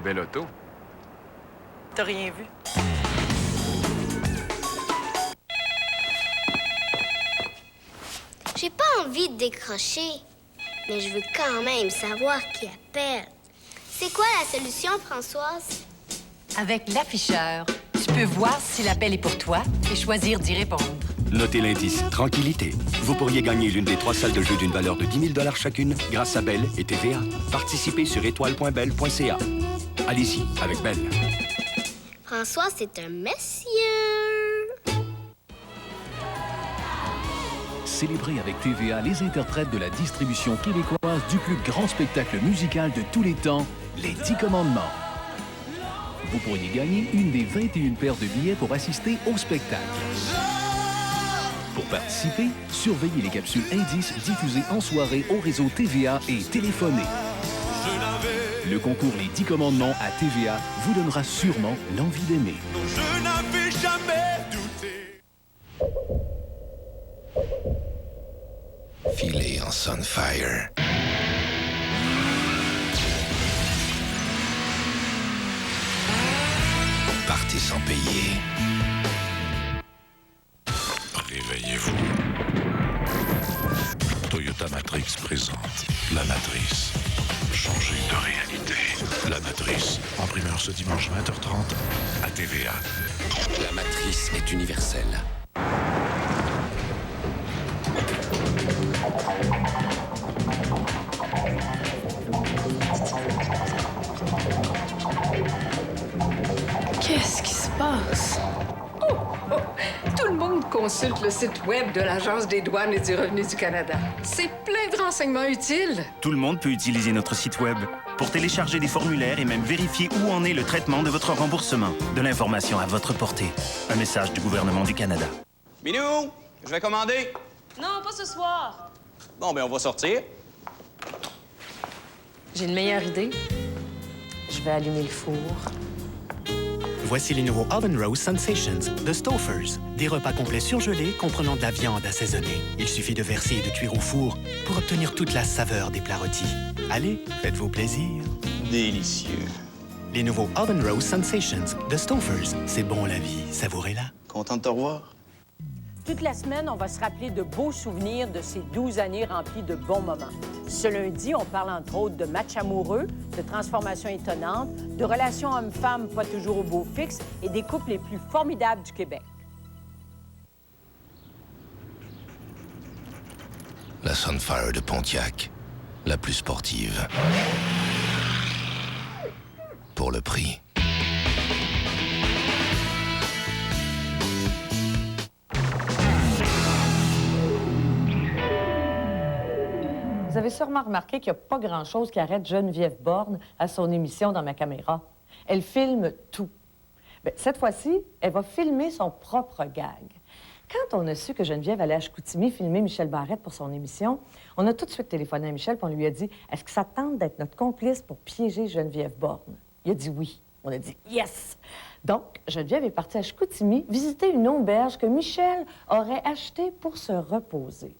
Belle auto. T'as rien vu? J'ai pas envie de décrocher, mais je veux quand même savoir qui appelle. C'est quoi la solution, Françoise? Avec l'afficheur, tu peux voir si l'appel est pour toi et choisir d'y répondre. Notez l'indice Tranquillité. Vous pourriez gagner l'une des 3 salles de jeu d'une valeur de 10 000 chacune grâce à Bell et TVA. Participez sur étoile.bell.ca. Allez-y avec Belle. François, c'est un monsieur. Célébrez avec TVA les interprètes de la distribution québécoise du plus grand spectacle musical de tous les temps, les 10 Commandements. Vous pourriez gagner une des 21 paires de billets pour assister au spectacle. Pour participer, surveillez les capsules indices diffusées en soirée au réseau TVA et téléphonez. Le concours Les 10 Commandements à TVA vous donnera sûrement l'envie d'aimer. Je n'avais jamais douté. Filé en Sunfire. Partez sans payer. Réveillez-vous. Toyota Matrix présente La Matrice. Changer de réalité. La Matrice, en primeur ce dimanche 20h30 à TVA. La matrice est universelle. Qu'est-ce qui se passe? Tout le monde consulte le site web de l'Agence des douanes et du revenu du Canada. C'est plein de renseignements utiles. Tout le monde peut utiliser notre site web pour télécharger des formulaires et même vérifier où en est le traitement de votre remboursement. De l'information à votre portée. Un message du gouvernement du Canada. Minou, je vais commander. Non, pas ce soir. Bon, ben on va sortir. J'ai une meilleure idée. Je vais allumer le four. Voici les nouveaux Oven Roast Sensations de Stouffer's. Des repas complets surgelés comprenant de la viande assaisonnée. Il suffit de verser et de cuire au four pour obtenir toute la saveur des plats rôtis. Allez, faites-vous plaisir. Délicieux. Les nouveaux Oven Roast Sensations de Stouffer's. C'est bon la vie, savourez-la. Content de te revoir. Toute la semaine, on va se rappeler de beaux souvenirs de ces 12 années remplies de bons moments. Ce lundi, on parle entre autres de matchs amoureux, de transformations étonnantes, de relations hommes-femmes pas toujours au beau fixe et des couples les plus formidables du Québec. La Sunfire de Pontiac, la plus sportive. Pour le prix Vous avez sûrement remarqué qu'il n'y a pas grand-chose qui arrête Geneviève Borne à son émission dans ma caméra. Elle filme tout. Bien, cette fois-ci, elle va filmer son propre gag. Quand on a su que Geneviève allait à Chicoutimi filmer Michel Barrette pour son émission, on a tout de suite téléphoné à Michel et on lui a dit « Est-ce que ça tente d'être notre complice pour piéger Geneviève Borne? » Il a dit oui. On a dit « Yes! » Donc, Geneviève est partie à Chicoutimi visiter une auberge que Michel aurait achetée pour se reposer.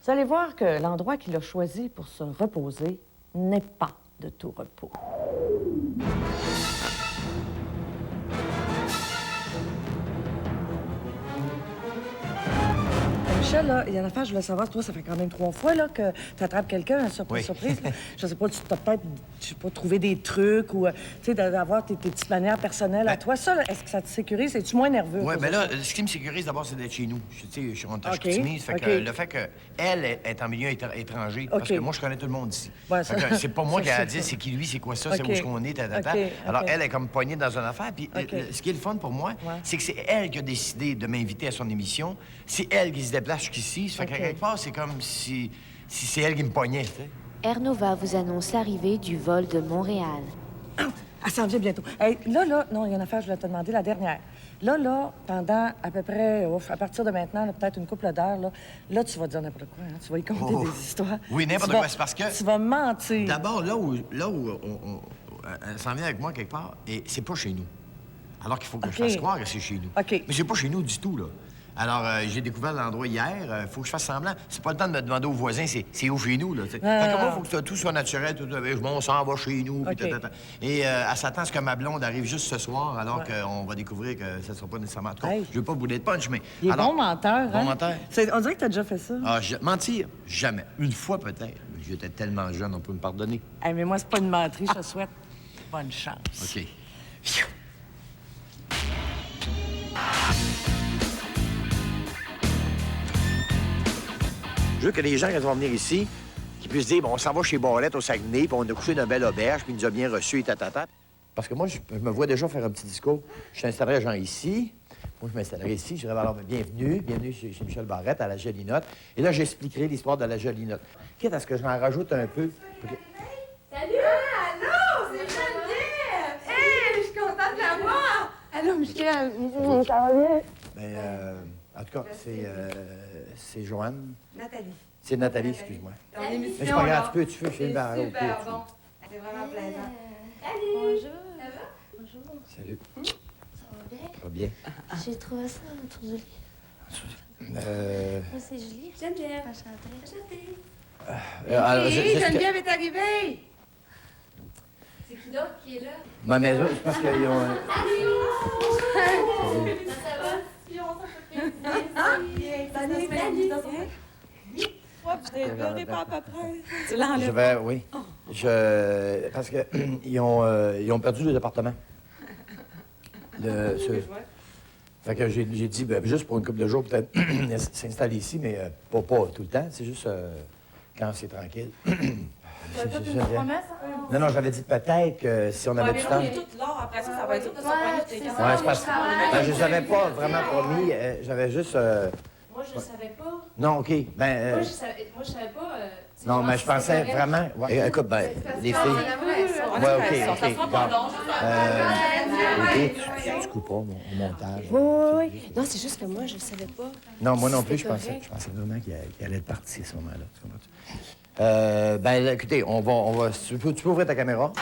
Vous allez voir que l'endroit qu'il a choisi pour se reposer n'est pas de tout repos. Michel, là, il y a une affaire, je voulais savoir, toi, ça fait quand même 3 fois là, que tu attrapes quelqu'un, surprise. Là. Je sais pas, tu t'as peut-être, je sais pas, trouvé des trucs ou, tu sais, d'avoir tes petites manières personnelles à toi. Ça, est-ce que ça te sécurise? Es-tu moins nerveux? Oui, mais là, ce qui me sécurise d'abord, c'est d'être chez nous. Tu sais, je suis rentré à Chicoutimi, ça fait que le fait qu'elle est en milieu étranger, parce que moi, je connais tout le monde ici. Ouais, c'est pas moi qui ai à dire c'est qui lui, c'est quoi ça, c'est où est-ce qu'on est, Alors, elle est comme poignée dans une affaire, puis ce qui est le fun pour moi, c'est que c'est elle qui a décidé de m'inviter à son émission. C'est elle qui se déplace jusqu'ici. Ça fait qu'à quelque part, c'est comme si c'est elle qui me pognait, tu sais. Air Nova vous annonce l'arrivée du vol de Montréal. Elle s'en vient bientôt. Hey, là, non, il y a une affaire, je voulais te demander, la dernière. Là, pendant à peu près, à partir de maintenant, peut-être une couple d'heures, là, tu vas dire n'importe quoi, hein? Tu vas y compter des histoires. Oui, n'importe quoi, c'est parce que... Tu vas mentir. D'abord, là où elle s'en vient avec moi quelque part, et c'est pas chez nous. Alors qu'il faut que je fasse croire que c'est chez nous. Mais c'est pas chez nous du tout, là. Alors, j'ai découvert l'endroit hier. Faut que je fasse semblant. C'est pas le temps de me demander aux voisins, c'est où chez nous, là. Fait que moi, il faut que tout soit naturel. On s'en va chez nous. Et elle s'attend à ce que ma blonde arrive juste ce soir, alors qu'on va découvrir que ça sera pas nécessairement... En tout cas, je veux pas bouler de punch, mais... Il est bon menteur, Bon menteur. On dirait que t'as déjà fait ça. Ah, mentir? Jamais. Une fois, peut-être. J'étais tellement jeune, on peut me pardonner. Hey, mais moi, c'est pas une menterie. Je te souhaite bonne chance. OK. Je veux que les gens, quand ils vont venir ici, qu'ils puissent dire, bon, on s'en va chez Barrette au Saguenay, puis on a couché dans une belle auberge, puis il nous a bien reçus et tatata. Parce que moi, je me vois déjà faire un petit discours. Je t'installerai gens ici. Moi, je m'installerai ici. Je dirais, alors, bienvenue chez Michel Barrette à la Jolie Note. Et là, j'expliquerai l'histoire de la Jolie Note. Quitte à ce que j'en rajoute un peu. Salut! Allô! C'est Geneviève! Hé! Je suis contente de la voir! Allô, Michel! Ça va bien? Bien, en tout cas, c'est Joanne. Nathalie. C'est Nathalie, excuse-moi. Dans l'émission, mais c'est pas grave, là. tu peux filmer à l'autre. Super bon. C'est vraiment plaisant. Salut! Bonjour. Ça va? Bonjour. Salut. Ça va bien? Ça va bien? J'ai trouvé ça autour du lit. Moi, c'est Julie. Geneviève. Enchantée. Alors, Geneviève est arrivée! C'est qui d'autre qui est là? Ma maison, c'est parce qu'ils ont... Salut! Ça va? Je vais, oui. Parce que ils ont perdu le département. Fait que j'ai dit, ben, juste pour une couple de jours, peut-être s'installer ici, mais pas tout le temps. C'est juste quand c'est tranquille. Non, j'avais dit peut-être que si on avait du temps. Après ça va être tout. Ouais, c'est parce que je ne savais pas vraiment promis. J'avais juste. Moi, je savais pas. Non, OK. Ben. Moi, je savais pas. Non, mais je pensais vraiment. Ouais, écoute, ben, les filles. Ouais, OK. OK, tu coupes pas au montage. Oui. Non, c'est juste que moi, je savais pas. Non, moi non plus, je pensais vraiment qu'il allait être parti à ce moment-là. Tu comprends-tu? Ben, écoutez, on va. Tu peux ouvrir ta caméra?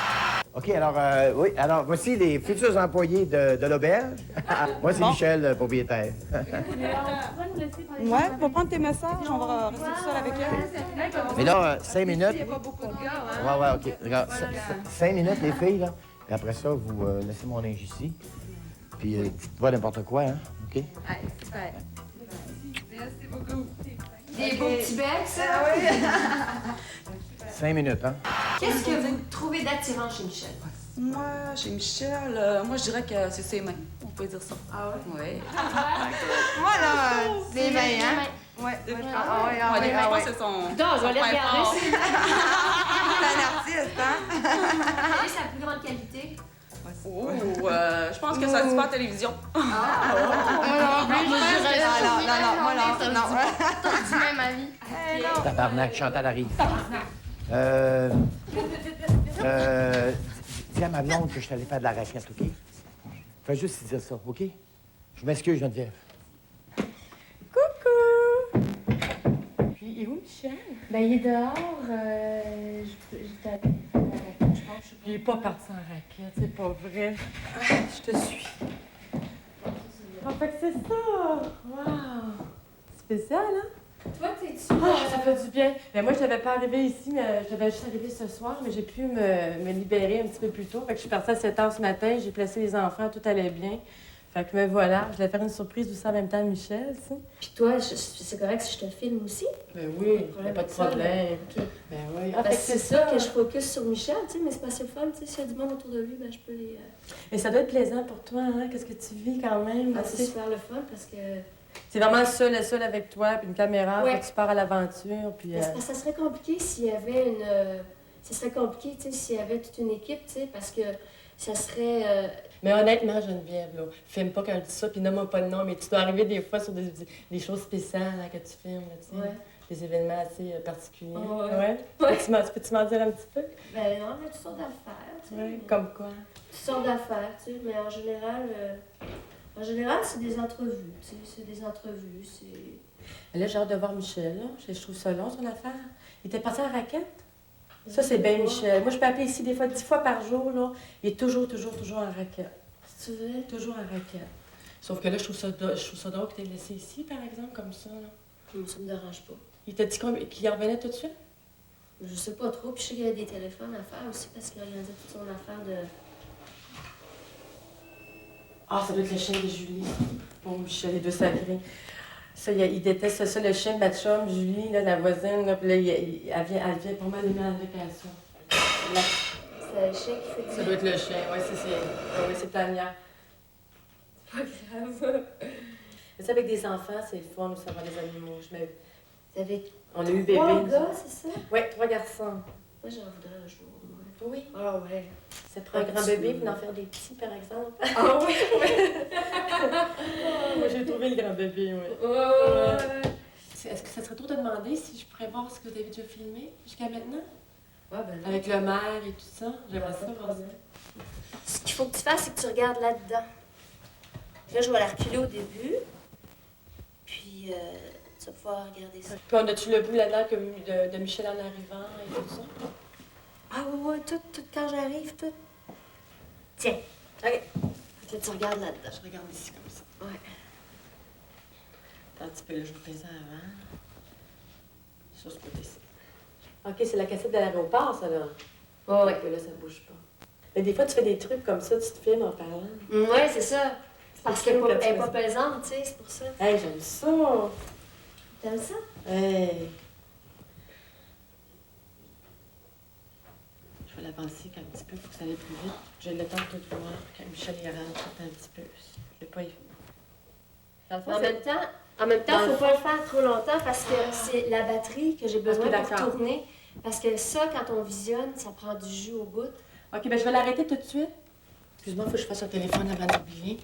OK, alors, oui. Alors, voici les futurs employés de l'auberge. Moi, c'est Michel, le propriétaire. Ouais, on va prendre tes messages, on va rester tout seul avec elle. Mais là, 5 minutes. Il n'y a pas beaucoup de gars, hein? Ouais, OK. Regarde, 5 minutes, les filles, là. Puis après ça, vous laissez mon linge ici. Puis, dites pas n'importe quoi, hein? OK? Ouais, super. Merci beaucoup. Des beaux petits becs, ça? Oui. 5 minutes, hein? Qu'est-ce que vous trouvez d'attirant chez Michel? Moi, chez Michel, moi, je dirais que c'est ses mains. On peut dire ça. Ah ouais? Oui. Voilà, des mains, hein? Ouais. Les mains, Je pense que c'est son. Non, on va les regarder. C'est un artiste, hein? Quelle est sa plus grande qualité? Oh, je pense que ça se passe à la télévision. Moi non plus, moi non. T'as dit même avis. Tabarnak, Chantal arrive. Dis à ma blonde que je suis allé faire de la raquette, OK? Fais juste dire ça, OK? Je m'excuse, Geneviève. Coucou! Puis, il est où, Michel? Ben, il est dehors. J'étais allée faire la raquette, je pense. Il est pas parti en raquette, c'est pas vrai. Je te suis. En fait, c'est ça! Wow! Spécial, hein? Toi, t'es-tu? Ça fait du bien. Ben, moi, je n'avais pas arrivé ici, mais je devais juste arriver ce soir, mais j'ai pu me libérer un petit peu plus tôt. Fait que je suis partie à 7 h ce matin, j'ai placé les enfants, tout allait bien. Fait que me voilà, je voulais faire une surprise aussi en même temps à Michel, tu sais. Puis toi, c'est correct si je te filme aussi? Ben oui, pas de problème. Ben oui. Ah, c'est ça que je focus sur Michel, tu sais, mais c'est pas assez fun, tu sais. S'il y a du monde autour de lui, ben je peux les... Mais ça doit être plaisant pour toi, hein? Qu'est-ce que tu vis quand même? Ah, c'est super le fun parce que... C'est vraiment seul avec toi, puis une caméra, puis tu pars à l'aventure, puis... Ça serait compliqué s'il y avait une... Ça serait compliqué, tu sais, s'il y avait toute une équipe, tu sais, parce que ça serait... Mais honnêtement, Geneviève, là, filme pas quand je dis ça, puis nomme-moi pas de nom, mais tu dois arriver des fois sur des choses spéciales là, que tu filmes, là, tu sais. Ouais. Des événements assez particuliers. Ouais. Peux-tu m'en dire un petit peu? Ben non, on a toutes sortes d'affaires, tu sais. Ouais. Comme quoi? Toutes sortes d'affaires, tu sais, mais en général, c'est des entrevues, tu sais, c'est des entrevues, c'est... Là, j'ai hâte de voir Michel, là. Je trouve ça long, son affaire. Il était parti en raquette? Ça, c'est bien, Michel. Moi, je peux appeler ici des fois 10 fois par jour, là. Il est toujours en raquette. C'est vrai? Toujours en raquette. Sauf que là, je trouve ça drôle que tu aies laissé ici, par exemple, comme ça, là. Ça me dérange pas. Il t'a dit qu'il revenait tout de suite? Je sais pas trop, puis je sais qu'il y a des téléphones à faire aussi, parce qu'il organisait toute son affaire de... Ah, ça doit être le chien de Julie. Bon, Michel, les deux sacrés. Ça, il déteste ça, le chien de ma chum, Julie, là, la voisine, là, puis là, elle vient pour moi donner en location. C'est le chien qui fait... Ça doit être le chien, oui, c'est Tania. C'est pas grave. Mais ça, avec des enfants, c'est le fun de savoir des animaux. On a eu bébé. 3 gars, c'est ça? Oui, 3 garçons. Moi, j'en voudrais un jour. Oui. Ah ouais. C'est pour un grand bébé, puis d'en faire des petits, par exemple. Ah oui, oui. Moi, j'ai trouvé le grand bébé, oui. Ouais. Est-ce que ça serait trop de demander si je pourrais voir ce que vous avez déjà filmé jusqu'à maintenant? Ouais, ben avec le maire et tout ça. J'aimerais ça voir ça. Ce qu'il faut que tu fasses, c'est que tu regardes là-dedans. Là, je vais la reculer au début. Puis, tu vas pouvoir regarder ça. Puis, on a-tu le bout là-dedans de Michel en arrivant et tout ça? Ah oui, tout quand j'arrive, tout. Tiens, OK. Là, tu regardes là-dedans. Je regarde ici comme ça. Ouais. Attends un petit peu, là, je vous fais ça avant. Sur ce côté-ci. OK, c'est la cassette de l'aéroport, ça, là. Oh, ouais. Là, ça bouge pas. Mais des fois, tu fais des trucs comme ça, tu te filmes en parlant. Ouais, c'est ça. Parce qu'elle n'est pas pesante, tu sais, c'est pour ça. Hey, j'aime ça. T'aimes ça? Hey. Je vais l'avancer un petit peu pour que ça aille plus vite. J'ai le temps de tout voir quand Michel y rentre un petit peu. Je l'ai pas eu. En même temps, il ne faut pas le faire trop longtemps parce que c'est la batterie que j'ai besoin pour tourner. Parce que ça, quand on visionne, ça prend du jus au bout. OK, bien, je vais l'arrêter tout de suite. Excuse-moi, il faut que je fasse un téléphone avant d'oublier.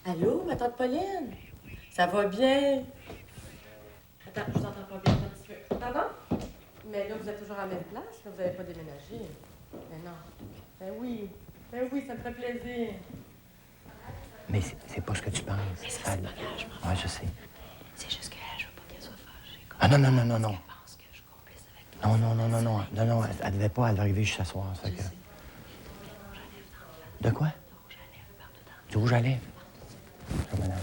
Allô, ma tante Pauline? Ça va bien? Attends, je vous entends pas bien. Un petit peu. Pardon? Mais là, vous êtes toujours à la même place? Là, vous n'avez pas déménagé? Mais non. Ben oui, ça me fait plaisir. Mais c'est pas ce que tu penses. Mais c'est pas grave, je m'en Ouais, je sais. C'est juste que je veux pas qu'elle soit fâchée. Ah non. Elle pense que je suis complice avec toi. Non, elle devait pas, elle va arriver juste ce soir. Ça que... De quoi? Du rouge à lèvres. Oh, madame.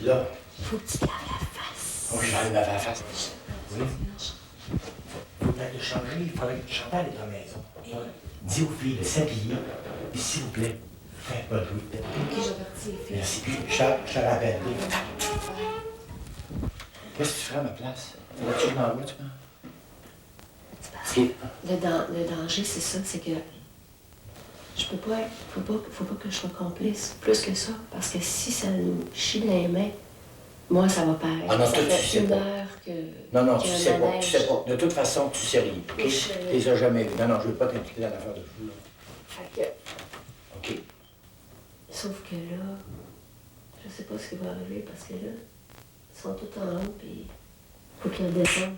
Là. Faut que tu te laves la face. Oh, je vais aller me laver la face. Oui. Faut peut-être le changer. Il faudrait que Chantal est à la maison. Dis aux filles de s'habiller. Et s'il vous plaît, faites pas de bruit. Ok, je vais partir, filles. Merci. Puis, je te rappelle. Qu'est-ce que tu ferais à ma place? Là-dessus, dans l'eau, tu penses? Parce que le danger, c'est ça, c'est que je peux pas être, faut pas que je sois complice, plus que ça, parce que si ça nous chie dans les mains, Moi, ça va pareil. Ah non, ça toi, tu fait sais une pas. heure que... Non, non, qu'il y tu a un sais pas, tu manège. sais pas. De toute façon, tu sais rien. OK? Tu les as jamais vus. Non, non, je veux pas t'impliquer dans l'affaire de fou, là. Fait que... OK. Sauf que là, je sais pas ce qui va arriver parce que là, ils sont tous en haut, puis faut qu'ils redescendent.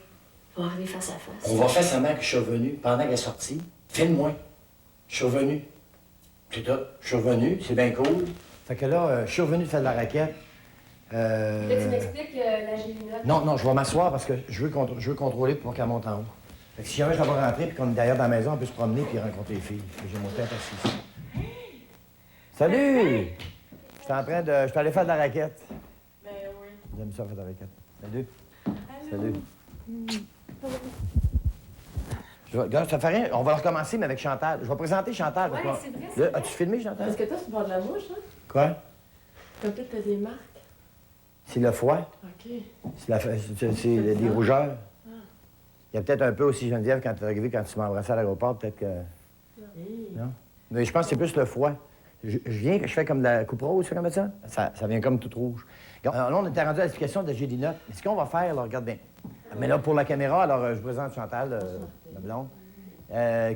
Ils vont arriver face à face. On va faire semblant que je suis revenu pendant qu'elle est sortie. Filme-moi. Je suis revenu. C'est tout. Je suis revenu, c'est bien cool. Fait que là, je suis revenu de faire de la raquette. Là, tu m'expliques la géminote? Non, non, je vais m'asseoir parce que je veux contrôler pour qu'elle monte en haut. Fait que si jamais je la vois rentrer puis qu'on est derrière dans la maison, on peut se promener puis rencontrer les filles. Fait que j'ai mon tête assis. Salut! J'étais en train de... Je suis allé faire de la raquette. Ben oui. J'aime ça faire de la raquette. Salut. Salut. Regarde, ça fait rien. On va recommencer, mais avec Chantal. Je vais présenter Chantal. Ouais, parce c'est que- vrai, Là, c'est as-tu filmé, Chantal? Parce que toi, tu bois de la mouche, hein? Quoi? Comme peut-être t'as des marques. C'est le foie. OK. C'est des rougeurs. Il y a peut-être un peu aussi, Geneviève, quand tu es arrivé, quand tu m'as embrassé à l'aéroport, peut-être que... Non? Mais je pense que c'est plus le foie. Je viens, je fais comme de la coupe rose, c'est comme ça? Ça vient comme tout rouge. Alors, là, on était rendu à l'explication de la gédinote. Mais ce qu'on va faire, là, regarde bien. Mais là, pour la caméra, alors, je présente Chantal, ma blonde,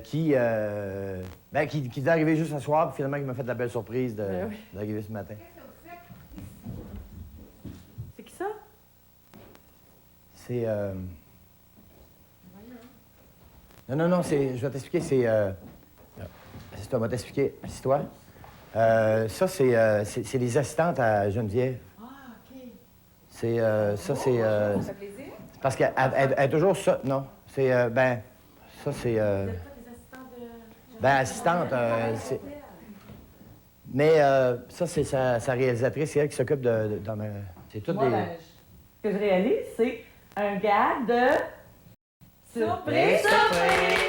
qui est arrivée juste ce soir, puis finalement, qui m'a fait de la belle surprise d'arriver ce matin. C'est qui ça? C'est... Non, c'est... Je vais t'expliquer, c'est... Assis-toi, on va t'expliquer. Assis-toi. Ça, c'est les assistantes à Geneviève. Ah, OK. C'est... ça, c'est... Ça fait plaisir? Parce qu'elle est toujours ça... Non, c'est... ça, c'est... Vous n'êtes pas des assistantes de... Ben, assistante, c'est... Mais ça, c'est sa réalisatrice, c'est elle qui s'occupe de c'est tout Moi, des... ben, ce que je réalise, c'est un gag de... Surprise, surprise!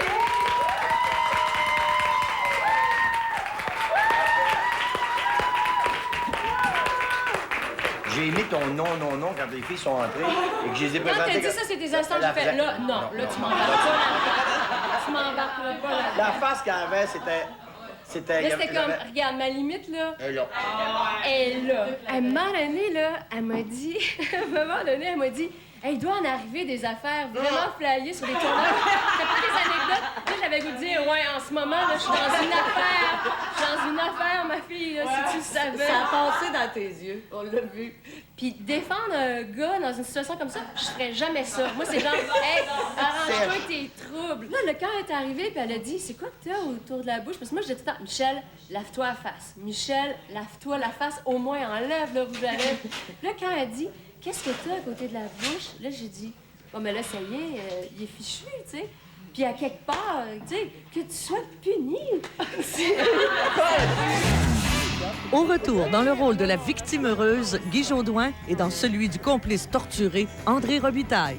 J'ai mis ton non quand les filles sont entrées et que je les ai Quand présentées... t'as dit ça, c'est des assistantes, j'ai fait là, non, là, tu m'embarques pas là. Tu m'embarques pas là. La face qu'elle avait, c'était... Là, c'était comme, regarde, ma limite, là. Elle là. Elle est là. À un moment donné, là, elle m'a dit, hey, il doit en arriver des affaires vraiment flyées sur les tournages. T'as pas des anecdotes? Là, j'avais goût de dire, ouais, en ce moment, là, je suis dans une affaire. Je suis dans une affaire, ma fille, là, si tu le savais. Ça a passé dans tes yeux, on l'a vu. Puis défendre un gars dans une situation comme ça, je ferais jamais ça. Moi, c'est genre, hey, arrange-toi tes troubles. Là, le quand elle est arrivée, puis elle a dit, c'est quoi que t'as autour de la bouche? Parce que moi, je dis tout le temps, Michel, lave-toi la face. Michel, lave-toi la face, au moins enlève le rouge à lèvres. Puis là, quand elle dit, qu'est-ce que t'as à côté de la bouche? Là, j'ai dit, oh, mais là, ça y est, il est fichu, tu sais. Puis à quelque part, tu sais, que tu sois puni. Au retour, dans le rôle de la victime heureuse, Guy Jodoin, et dans celui du complice torturé, André Robitaille.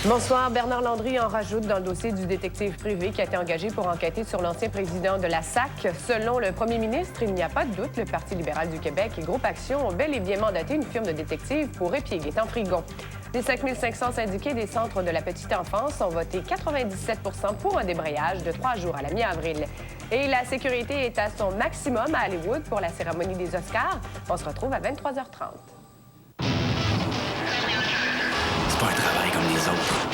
Bonsoir. Bernard Landry en rajoute dans le dossier du détective privé qui a été engagé pour enquêter sur l'ancien président de la SAC. Selon le premier ministre, il n'y a pas de doute, le Parti libéral du Québec et Groupe Action ont bel et bien mandaté une firme de détectives pour épier Gaétan-Frigon. Des 5 500 syndiqués des centres de la petite enfance ont voté 97 pour un débrayage de 3 jours à la mi-avril. Et la sécurité est à son maximum à Hollywood pour la cérémonie des Oscars. On se retrouve à 23h30. C'est pas un travail comme les autres.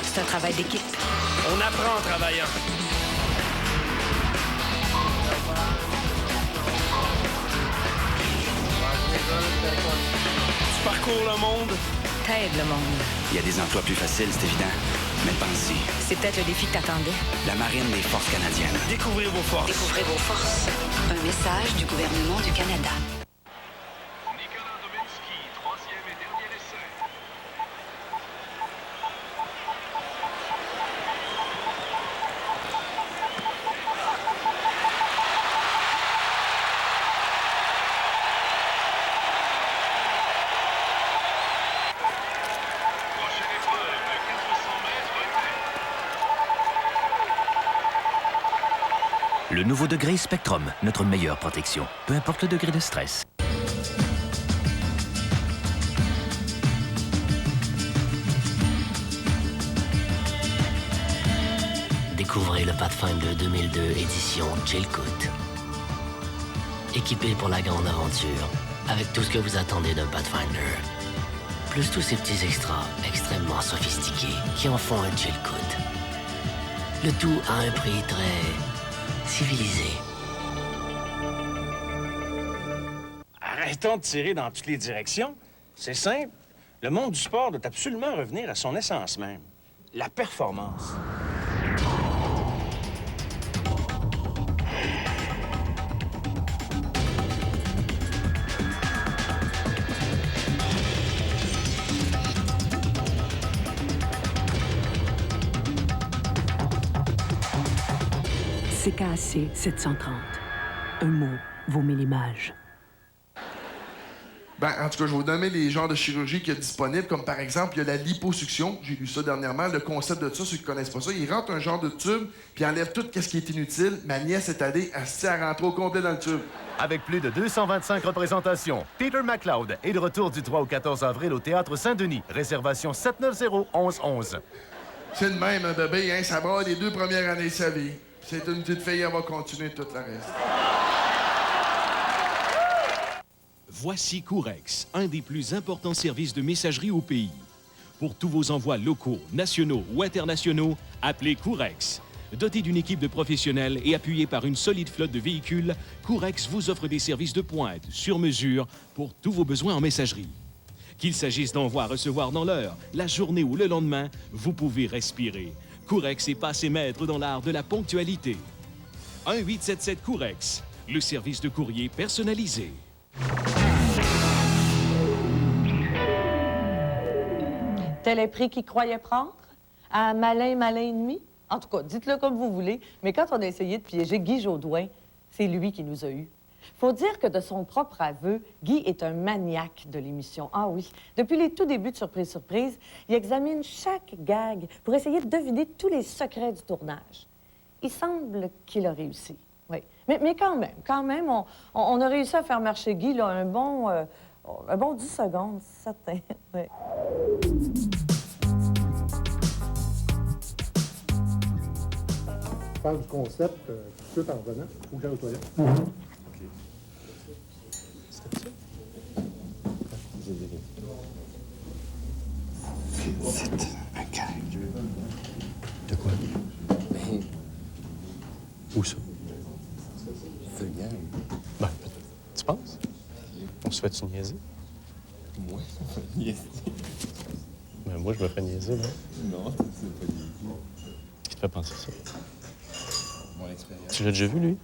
C'est un travail d'équipe. On apprend en travaillant. Tu parcours le monde. T'aides le monde. Il y a des emplois plus faciles, c'est évident. Mais pense-y, C'est peut-être le défi que t'attendais. la marine des forces canadiennes. Découvrez vos forces. Découvrez vos forces. Un message du gouvernement du Canada. Le nouveau degré Spectrum, notre meilleure protection, peu importe le degré de stress. Découvrez le Pathfinder 2002 édition Chilkoot. Équipé pour la grande aventure, avec tout ce que vous attendez d'un Pathfinder. Plus tous ces petits extras extrêmement sophistiqués qui en font un Chilkoot. Le tout à un prix très civilisé. Arrêtons de tirer dans toutes les directions. C'est simple. Le monde du sport doit absolument revenir à son essence même. La performance. CKAC 730. Un mot vaut 1000 images. Ben, en tout cas, je vais vous donner les genres de chirurgie qu'il y a disponibles, comme par exemple, il y a la liposuction. J'ai lu ça dernièrement. Le concept de ça, ceux qui connaissent pas ça, il rentre un genre de tube, puis enlève tout ce qui est inutile. Ma nièce est allée, elle s'est rentrée au complet dans le tube. Avec plus de 225 représentations, Peter MacLeod est de retour du 3 au 14 avril au Théâtre Saint-Denis. Réservation 790-1111. C'est le même, un bébé, hein, ça va les 2 premières années de sa vie. C'est une petite fille, elle va continuer tout le reste. Voici Courex, un des plus importants services de messagerie au pays. Pour tous vos envois locaux, nationaux ou internationaux, appelez Courex. Doté d'une équipe de professionnels et appuyé par une solide flotte de véhicules, Courex vous offre des services de pointe, sur mesure, pour tous vos besoins en messagerie. Qu'il s'agisse d'envois à recevoir dans l'heure, la journée ou le lendemain, vous pouvez respirer. Courex est passé maître dans l'art de la ponctualité. 1-877 Courex, le service de courrier personnalisé. Tel est prix qu'il croyait prendre? À malin, malin et demi? En tout cas, dites-le comme vous voulez, mais quand on a essayé de piéger Guy Jodoin, c'est lui qui nous a eus. Faut dire que de son propre aveu, Guy est un maniaque de l'émission. Ah oui, depuis les tout débuts de Surprise Surprise, il examine chaque gag pour essayer de deviner tous les secrets du tournage. Il semble qu'il a réussi, oui. Mais quand même, on a réussi à faire marcher Guy là, un bon 10 secondes, certain. Oui. Je parle du concept tout de suite en revenant. Il faut que j'aille aux toilettes. C'est un gag. De quoi? Ben... Où ça? C'est un gag. Ben, tu penses? On se fait-tu niaiser? Moi, niaiser. Ben, moi, je me fais niaiser, là. Non, c'est pas niaiser. Qu'est-ce qui te fait penser ça? Mon expérience. Tu l'as déjà vu, lui?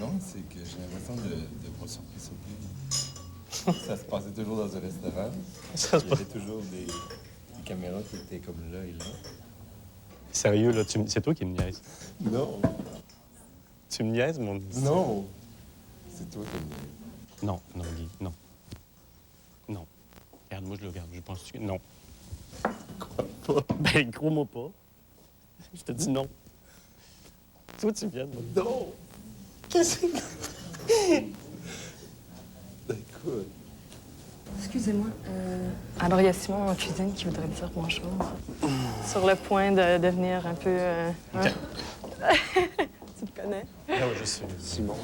Non, c'est que j'ai l'impression de pas surprise. Ça se passait toujours dans un restaurant. Il y avait toujours des caméras qui étaient comme là et là. Sérieux, là, c'est toi qui me niaises. Non. Tu me niaises, mon... Non. C'est toi qui me niaises. Non, Guy, non. Non. Regarde, moi, je le regarde. Je pense que... Non. Crois pas. Ben, crois-moi pas. Je te dis non. Toi, tu viens de me... Non! Qu'est-ce que... Écoute. Excusez-moi. Alors, il y a Simon en cuisine qui voudrait dire bonjour. Sur le point de devenir un peu... OK. Tu le connais? Ah oui, je suis Simon.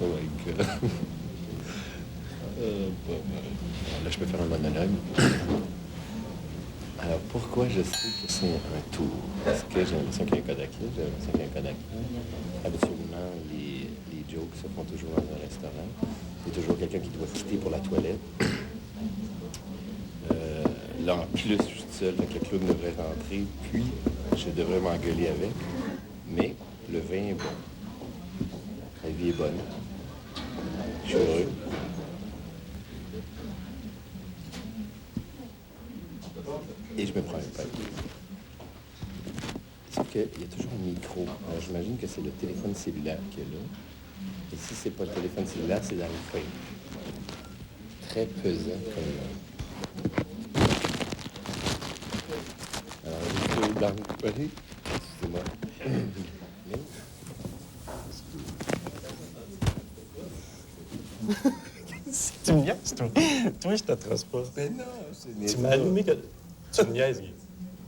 Oh my God. Là, je peux faire un monologue. Alors, pourquoi je sais que c'est un tour? Parce que j'ai l'impression qu'il y a un Kodak là, j'ai l'impression qu'il y a un Kodak là. Habituellement, les jokes se font toujours dans un restaurant. Il y a toujours quelqu'un qui doit quitter pour la toilette. Là, en plus, je suis tout seul, donc le clown devrait rentrer, puis je devrais m'engueuler avec. Mais le vin est bon. La vie est bonne. Je suis heureux. Et je me prends un pain. Sauf qu'il y a toujours un micro. Alors, j'imagine que c'est le téléphone cellulaire qui est là. Et si c'est pas le téléphone cellulaire, c'est dans le pain. Très pesant comme... Alors, je suis dans le pain. Excusez-moi. Tu me niaises, toi? Toi, je t'attrace pas. Ben non, c'est Tu m'as allumé que... Tu me niaises, Guy.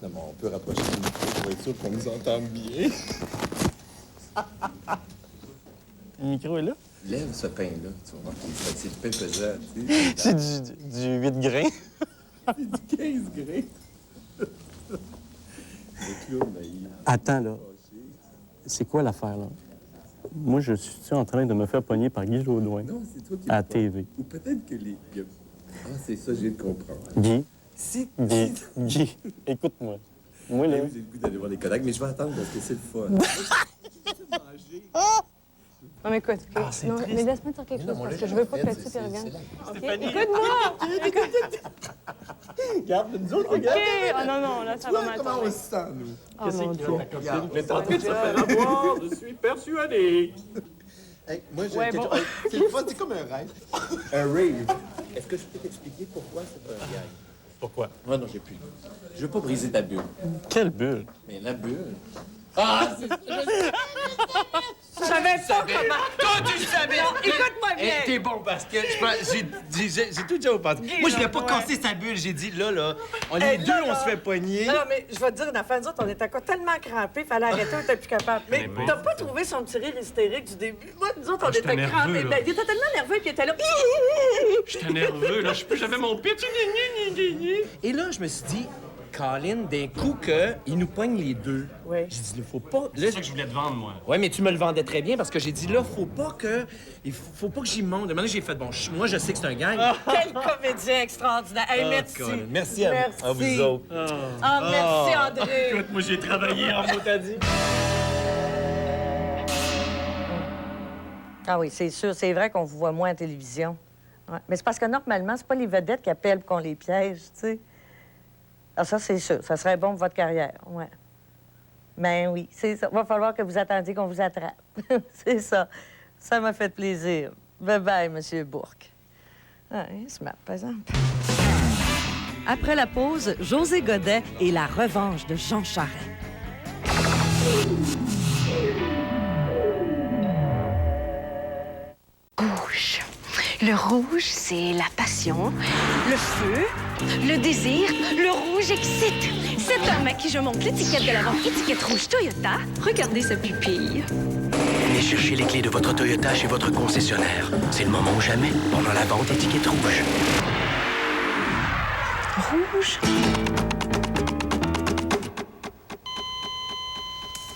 Non, mais on peut rapprocher le micro pour être sûr qu'on nous entende bien. Le micro est là? Lève ce pain-là, tu vas voir qu'il c'est du pain pesant, tu C'est sais. du 8 grains. C'est du 15 grains. Le clown, là, il... Attends, là. C'est quoi l'affaire, là? Moi, je suis en train de me faire pogner par Guy Jodoin. Non, c'est toi qui... À la TV. Ou peut-être que les... Ah, c'est ça, j'ai de comprendre. Guy. Si... Guy, écoute-moi. Moi, là... J'ai le goût d'aller voir les collègues, mais je vais attendre parce que c'est le fun. Non, mais écoute, Ah, c'est non, triste. mais laisse-moi dire quelque chose parce que je veux pas que là-dessus tu reviennes. Écoute-moi! Regarde, nous autres, regarde! Oh non, non, là, ça va mal. Comment on se sent, nous? Qu'est-ce mon qu'il y Dieu. a? Mais t'es en train de se faire avoir, je suis persuadé. Hey, moi, j'ai Ouais, quelque bon. chose... C'est le fun, c'est comme un rêve. Un rave. Est-ce que je peux t'expliquer pourquoi c'est un gag? Pourquoi? Moi, non, j'ai plus. Je veux pas briser ta bulle. Quelle bulle? Mais la bulle... Ah, c'est... Je savais pas comment. Toi, tu savais! Non, écoute-moi bien. Hey, t'es bon parce que j'ai tout déjà au passé. Moi, je l'ai pas cassé sa bulle. J'ai dit, là, on est deux, on se fait pogner. Non, mais je vais te dire une affaire. Nous autres, on était encore tellement crampés, fallait arrêter, on était plus capable. Mais t'as pas trouvé son petit rire hystérique du début? Moi, nous autres, on était nerveux, crampés. là. Ben, il était tellement nerveux qu'il était là. J'étais nerveux, là. J'avais mon pitch. Et là, je me suis dit, Colin, d'un coup, il nous pogne les deux. Oui. J'ai dit, là, faut pas. C'est ça que je voulais te vendre, moi. Ouais, mais tu me le vendais très bien parce que j'ai dit, là, faut pas que j'y monte. De manière, j'ai fait, bon, moi, je sais que c'est un gang. Quel comédien extraordinaire. Hey, merci. Colin, merci à vous autres. Ah, merci, André. Écoute, moi, j'ai travaillé en motadie. Ah oui, c'est sûr. C'est vrai qu'on vous voit moins à la télévision. Ouais. Mais c'est parce que normalement, c'est pas les vedettes qui appellent pour qu'on les piège, tu sais. Ah, ça, c'est sûr. Ça serait bon pour votre carrière, ouais. Ben oui, c'est ça. Va falloir que vous attendiez qu'on vous attrape. C'est ça. Ça m'a fait plaisir. Bye-bye, Monsieur Bourque. Ah, il est smart, par exemple. Après la pause, José Godet et la revanche de Jean Charest. Rouge. Le rouge, c'est la passion, le feu, le désir. Le rouge excite. Cet homme à qui je montre l'étiquette de la vente étiquette rouge Toyota, regardez sa pupille. Venez chercher les clés de votre Toyota chez votre concessionnaire. C'est le moment ou jamais pendant la vente étiquette rouge. Rouge?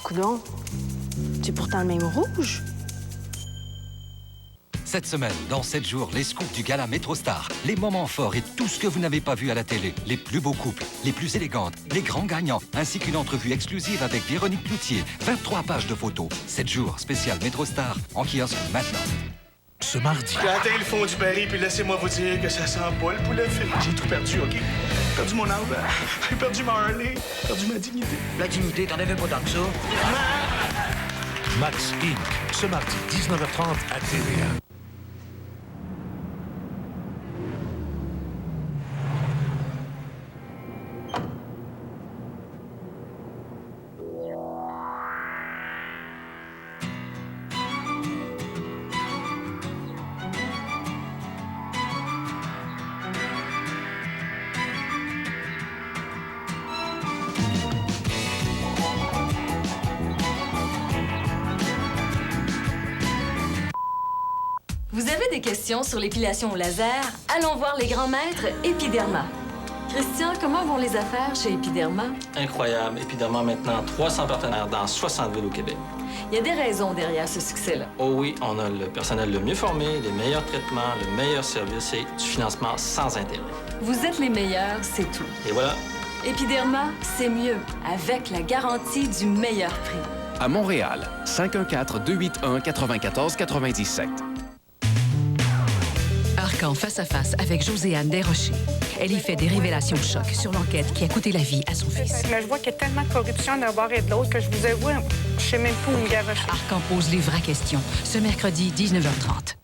Coudon, c'est pourtant le même rouge. Cette semaine, dans 7 jours, les scoops du gala MetroStar. Les moments forts et tout ce que vous n'avez pas vu à la télé. Les plus beaux couples, les plus élégantes, les grands gagnants, ainsi qu'une entrevue exclusive avec Véronique Cloutier. 23 pages de photos. 7 jours, spécial MetroStar, en kiosque maintenant. Ce mardi. J'ai atteint le fond du baril, puis laissez-moi vous dire que ça sent pas le poulet frit. J'ai tout perdu, OK? J'ai perdu mon arbre, j'ai perdu ma Harley, j'ai perdu ma dignité. La dignité, t'en avais pas tant que ça. Max Inc. Ce mardi, 19h30 à TVA. Vous avez des questions sur l'épilation au laser? Allons voir les grands maîtres Epiderma. Christian, comment vont les affaires chez Epiderma? Incroyable. Epiderma a maintenant 300 partenaires dans 60 villes au Québec. Il y a des raisons derrière ce succès-là. Oh oui, on a le personnel le mieux formé, les meilleurs traitements, le meilleur service et du financement sans intérêt. Vous êtes les meilleurs, c'est tout. Et voilà. Epiderma, c'est mieux, avec la garantie du meilleur prix. À Montréal, 514-281-9497. Arcan face à face avec Joséanne Desrochers. Elle y fait des révélations choc sur l'enquête qui a coûté la vie à son fils. Mais je vois qu'il y a tellement de corruption d'un bord et de l'autre que je vous avoue, je sais même pas où me garocher. Arcan pose les vraies questions. Ce mercredi, 19h30.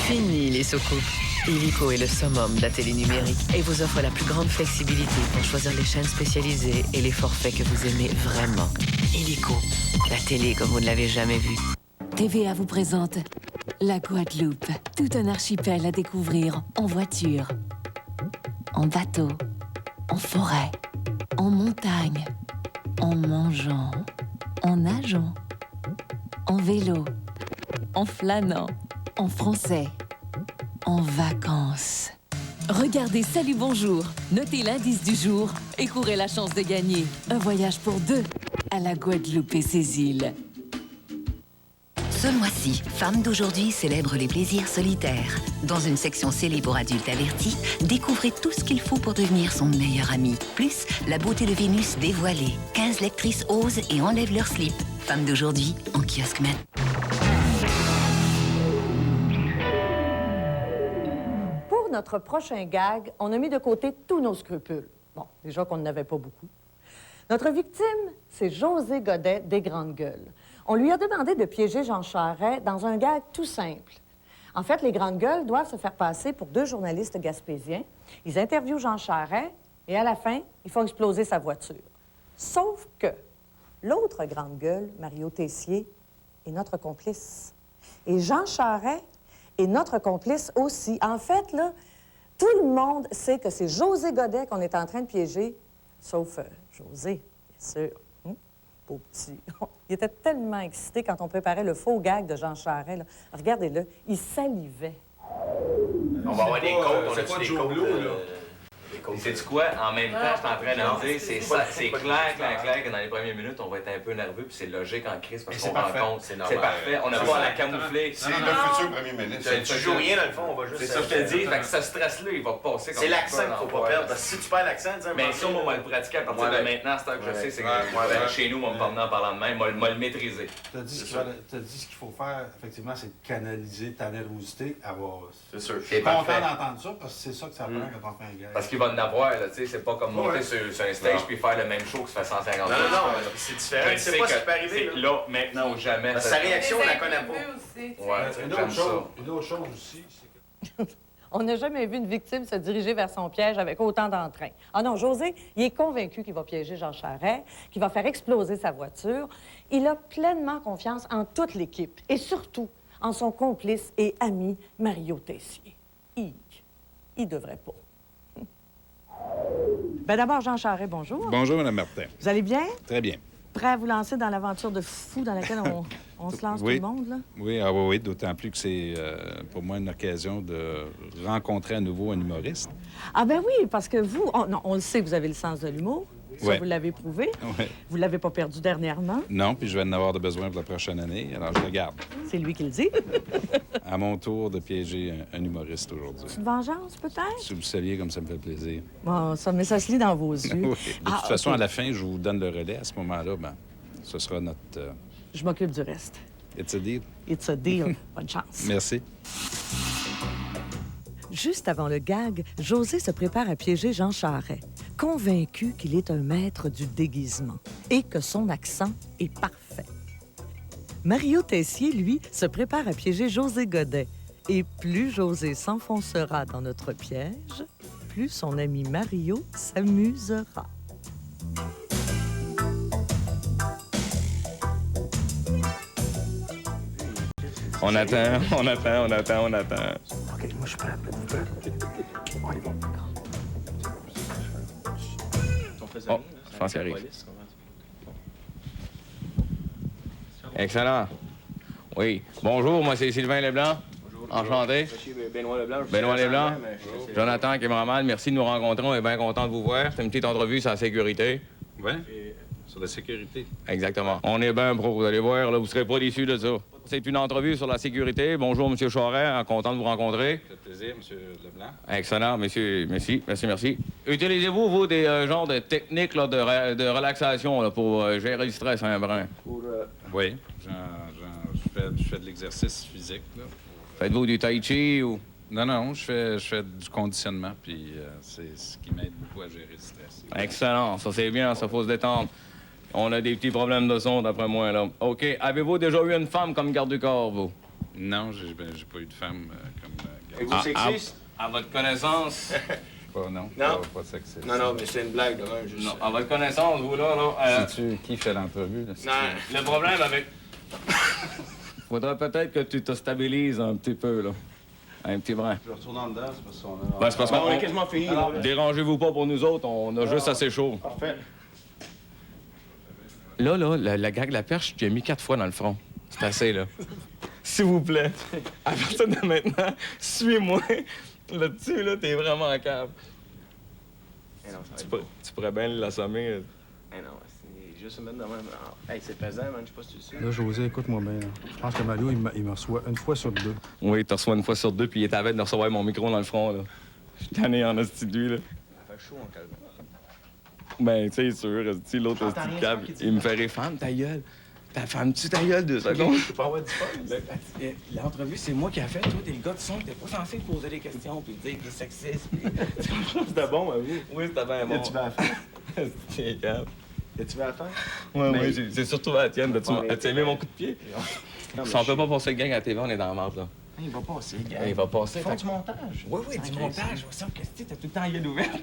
Fini les soucoupes. Illico est le summum de la télé numérique et vous offre la plus grande flexibilité pour choisir les chaînes spécialisées et les forfaits que vous aimez vraiment. Illico, la télé comme vous ne l'avez jamais vue. TVA vous présente la Guadeloupe. Tout un archipel à découvrir en voiture, en bateau, en forêt, en montagne, en mangeant, en nageant, en vélo, en flânant, en français, en vacances. Regardez Salut Bonjour, notez l'indice du jour et courez la chance de gagner un voyage pour deux à la Guadeloupe et ses îles. Ce mois-ci, Femmes d'aujourd'hui célèbre les plaisirs solitaires. Dans une section scellée pour adultes avertis, découvrez tout ce qu'il faut pour devenir son meilleur ami. Plus, la beauté de Vénus dévoilée. 15 lectrices osent et enlèvent leur slip. Femmes d'aujourd'hui, en kiosque maintenant. Pour notre prochain gag, on a mis de côté tous nos scrupules. Bon, déjà qu'on n'avait pas beaucoup. Notre victime, c'est José Godet des Grandes Gueules. On lui a demandé de piéger Jean Charest dans un gag tout simple. En fait, les Grandes Gueules doivent se faire passer pour deux journalistes gaspésiens. Ils interviewent Jean Charest et à la fin, ils font exploser sa voiture. Sauf que l'autre Grande Gueule, Mario Tessier, est notre complice. Et Jean Charest est notre complice aussi. En fait, là, tout le monde sait que c'est José Godet qu'on est en train de piéger, sauf José, bien sûr. Pauvre petit. Il était tellement excité quand on préparait le faux gag de Jean Charest. Là. Regardez-le, il salivait. On va avoir des côtes, on a-tu des côtes? Sais-tu quoi? En même temps, je suis en train de me dire, c'est clair que dans les premières minutes, on va être un peu nerveux, puis c'est logique en crise parce qu'on rend compte. C'est parfait, on n'a pas à la camoufler. C'est le futur premier ministre. Tu joues rien dans le fond, on va juste. C'est ça que je te dis, fait que ce stress-là, il va passer comme ça. C'est l'accent qu'il ne faut pas perdre, parce que si tu perds l'accent, mais ça, on va le pratiquer à partir de maintenant, c'est que je sais, c'est que chez nous, on va me parler en parlant de même, on va le maîtriser. Tu as dit ce qu'il faut faire, effectivement, c'est de canaliser ta nervosité à voix. C'est sûr. Je suis content d'entendre ça, parce que c'est ça que ça prend quand on fait un gag. Parce qu'il va en avoir, là, tu sais, c'est pas comme monter sur un stage puis faire le même show qui se fait 150 Non, c'est différent. C'est pas ce qui peut arriver. Là, maintenant ou jamais. Sa réaction, on la connaît pas. Une autre chose aussi, c'est que... On n'a jamais vu une victime se diriger vers son piège avec autant d'entrain. Ah non, José, il est convaincu qu'il va piéger Jean Charest, qu'il va faire exploser sa voiture. Il a pleinement confiance en toute l'équipe et surtout en son complice et ami Mario Tessier. Il devrait pas. Ben d'abord, Jean Charest, bonjour. Bonjour, Mme Martin. Vous allez bien? Très bien. Prêt à vous lancer dans l'aventure de fou dans laquelle on se lance tout le monde, là? Oui, d'autant plus que c'est pour moi une occasion de rencontrer à nouveau un humoriste. Ah ben oui, parce que vous, on le sait, vous avez le sens de l'humour. Ça, vous l'avez prouvé. Ouais. Vous ne l'avez pas perdu dernièrement. Non, puis je vais en avoir de besoin pour la prochaine année, alors je le garde. C'est lui qui le dit. À mon tour de piéger un humoriste aujourd'hui. C'est une vengeance, peut-être? Si vous le saviez, comme ça me fait plaisir. Bon, mais ça se lit dans vos yeux. Oui. De toute façon, à la fin, je vous donne le relais. À ce moment-là, ben, ce sera notre... Je m'occupe du reste. It's a deal. It's a deal. Bonne chance. Merci. Juste avant le gag, José se prépare à piéger Jean Charest, convaincu qu'il est un maître du déguisement et que son accent est parfait. Mario Tessier, lui, se prépare à piéger José Godet. Et plus José s'enfoncera dans notre piège, plus son ami Mario s'amusera. On attend. OK, moi, je suis prêt. On y va. Oh, je pense qu'il arrive. Excellent. Oui. Bonjour, moi, c'est Sylvain Leblanc. Enchanté. Monsieur Benoît Leblanc. Benoît Leblanc. Jonathan Kimmerman, merci de nous rencontrer. On est bien content de vous voir. C'est une petite entrevue sur la sécurité. Oui, sur la sécurité. Exactement. On est bien pro, vous allez voir, là, vous ne serez pas déçus de ça. C'est une entrevue sur la sécurité. Bonjour, M. Charest, content de vous rencontrer. Ça fait plaisir, M. Leblanc. Excellent, monsieur. Merci. Utilisez-vous, vous, des genres de techniques là, de relaxation là, pour gérer le stress un brin? Oui, je fais de l'exercice physique. Là. Faites-vous du tai chi ou... Non, je fais du conditionnement, puis c'est ce qui m'aide beaucoup à gérer le stress. Excellent, ça c'est bien, ça faut se détendre. On a des petits problèmes de son, d'après moi, là. OK, avez-vous déjà eu une femme comme garde du corps, vous? Non, j'ai pas eu de femme comme garde Et vous sexiste? À votre connaissance... Non. Pas sexiste. Non, mais c'est une blague, demain, juste... Non, à votre connaissance, vous, là... Sais-tu qui fait l'entrevue, là? Non, le problème avec... Faudrait peut-être que tu te stabilises un petit peu, là. Un petit brin. Je retourne en dedans, c'est parce qu'on a... Ben, c'est parce qu'on est quasiment fini. Dérangez-vous pas pour nous autres, on a juste assez chaud. Parfait. Là, la gag la perche, j'ai mis 4 fois dans le front. C'est assez, là. S'il vous plaît, à partir de maintenant, suis-moi. Là-dessus, là, t'es vraiment en cave. Tu pourrais bien l'assommer. Non, c'est juste se mettre de même. Hey, c'est pesant, man, je sais pas si tu sais. Là, José, écoute-moi bien. Là. Je pense que Mario, il me reçoit une fois sur 2. Oui, il te reçoit une fois sur 2, puis il est à veille de recevoir mon micro dans le front, là. Je suis tanné en hostie de lui, là. Ça fait chaud en calme. Ben, tu sais, sûr, l'autre hostie de cave, il me fait rire. Ferme ta gueule. Ferme-tu ta gueule 2 secondes? Je peux pas avoir du fun. L'entrevue, c'est moi qui ai fait. Toi, t'es le gars de son, t'es pas censé poser des questions puis dire que t'es sexiste. C'était bon, vous? Oui, c'était bien bon. Tu vas à faire? Tiens, cap. Tu vas à faire? Oui, c'est surtout à la tienne. As-tu aimé mon coup de pied? Si on peut pas passer le gang à la TV, on est dans la marde, là. Il va passer, gars. Il va passer. Ils font du montage. Oui, du montage. Sauf que t'as tout le temps la gueule ouverte.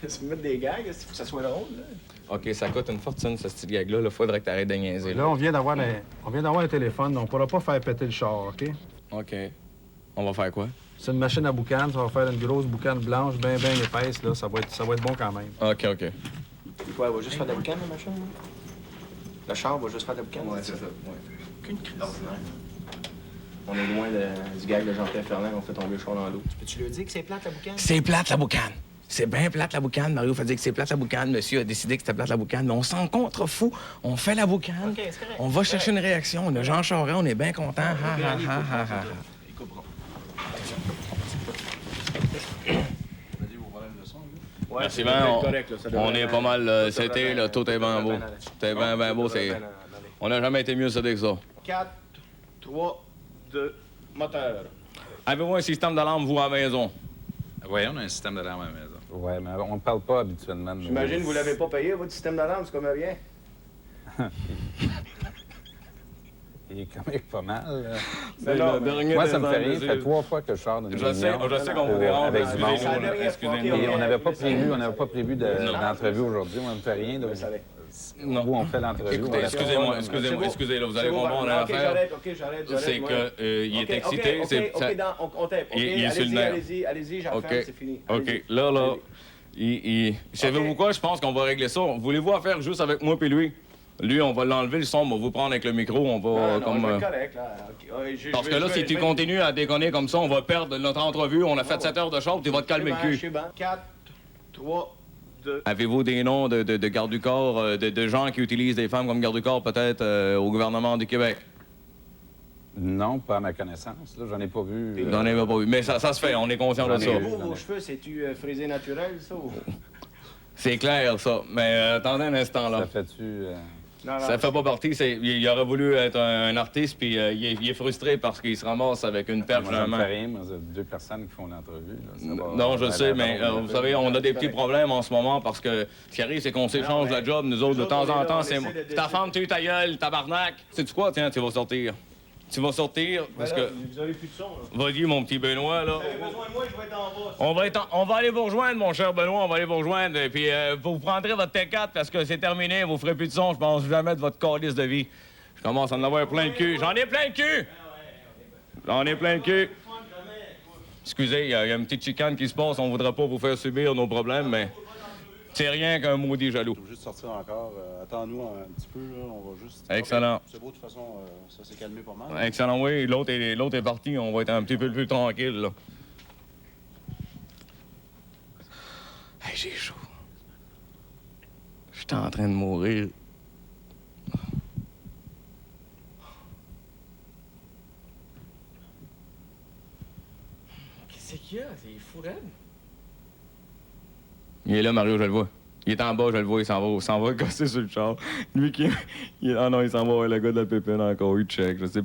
Tu me mettre des gags, il faut que ça soit drôle, là. OK, ça coûte une fortune, ce style gag-là. Il faudrait que t'arrêtes de niaiser. Là, on vient d'avoir le téléphone, donc on pourra pas faire péter le char, OK? OK. On va faire quoi? C'est une machine à boucan, ça va faire une grosse boucane blanche, bien épaisse, là. Ça va être bon quand même. OK. Quoi, elle va juste faire de la boucane, la machine? Le char va juste faire de la boucane? Ouais, c'est ça. Qu'une crise. On est loin du gag de Jean-Pierre Ferland, on fait tomber le char dans l'eau. Peux-tu lui dire que c'est plate, la boucane? C'est plate, la boucane. C'est bien plate, la boucane. Mario fait dire que c'est plate, la boucane. Monsieur a décidé que c'était plate, la boucane. Mais on s'en contrefou. On fait la boucane. OK, c'est correct. On va chercher une réaction. On a Jean Charest, on est bien content. Ils couperont. Ouais, merci bien. On est pas mal. C'était, là, tout est bien beau. C'était bien beau. On n'a jamais été mieux soudé que ça. 4, 3, 2, moteur. Avez-vous un système d'alarme, vous, à la maison? Oui, on a un système d'alarme à la maison. Oui, mais on ne parle pas habituellement de... J'imagine que vous l'avez pas payé, votre système d'alarme, c'est comme rien. Il est quand même pas mal. Moi, ça me fait rien. Ça fait 3 fois que je sors d'une réunion. Je sais qu'on vous dérange. Avec du monde. Excusez-moi. Et on n'avait pas prévu d'entrevue aujourd'hui. Moi, ça me fait rien. Non. Où on fait l'entrevue. Écoutez, excusez, là, vous allez comprendre une affaire. J'arrête. C'est qu'il est excité. Il est sur le nerf. Allez-y, j'en fais, c'est fini. OK, là, savez-vous quoi? Je pense qu'on va régler ça. Voulez-vous en faire juste avec moi puis lui? Lui, on va l'enlever le son, on va vous prendre avec le micro, on va je vais être correct, là. Parce que là, si tu continues à déconner comme ça, on va perdre notre entrevue. On a fait 7 heures de show, tu vas te calmer le cul. 4, 3, 2... Avez-vous des noms de garde du corps, de gens qui utilisent des femmes comme garde du corps, peut-être, au gouvernement du Québec? Non, pas à ma connaissance. Là, j'en ai pas vu. J'en ai pas vu. Mais ça se fait, on est conscient de ça. Vos cheveux, c'est-tu frisé naturel, ça? C'est clair, ça. Mais attendez un instant, là. Ça fait-tu... Ça fait pas partie. Il aurait voulu être un artiste, puis il est frustré parce qu'il se ramasse avec une perche dans la main. Ça me fait rien, moi, c'est 2 personnes qui font l'entrevue. Non, je sais, mais vous savez, on a des petits problèmes en ce moment parce que ce qui arrive, c'est qu'on s'échange la job, nous autres, de temps en temps. C'est ta femme, tu ta gueule, tabarnak. Sais-tu quoi? Tiens, tu vas sortir. Tu vas sortir parce que... Vous avez plus de son, là. Vas-y, mon petit Benoît, là. Vous avez besoin de moi, je vais être en bas. On va aller vous rejoindre, mon cher Benoît, on va aller vous rejoindre. Et puis, vous prendrez votre T4 parce que c'est terminé, vous ferez plus de son, je pense jamais de votre calice de vie. Je commence à en avoir plein le cul. J'en ai plein le cul! J'en ai plein le cul. Excusez, il y a une petite chicane qui se passe, on voudrait pas vous faire subir nos problèmes, mais... C'est rien qu'un maudit jaloux. On va juste sortir encore. Attends-nous un petit peu, là. On va juste... Excellent. C'est beau, de toute façon, ça s'est calmé pas mal. Excellent, oui. L'autre est parti. On va être un petit peu plus tranquille, là. Hey, j'ai chaud. J'étais en train de mourir. Qu'est-ce qu'il y a? C'est fou raide. Il est là, Mario, je le vois. Il est en bas, je le vois, il s'en va casser sur le char. Lui qui... Ah non, il s'en va voir le gars de la pépine encore, il check, je sais...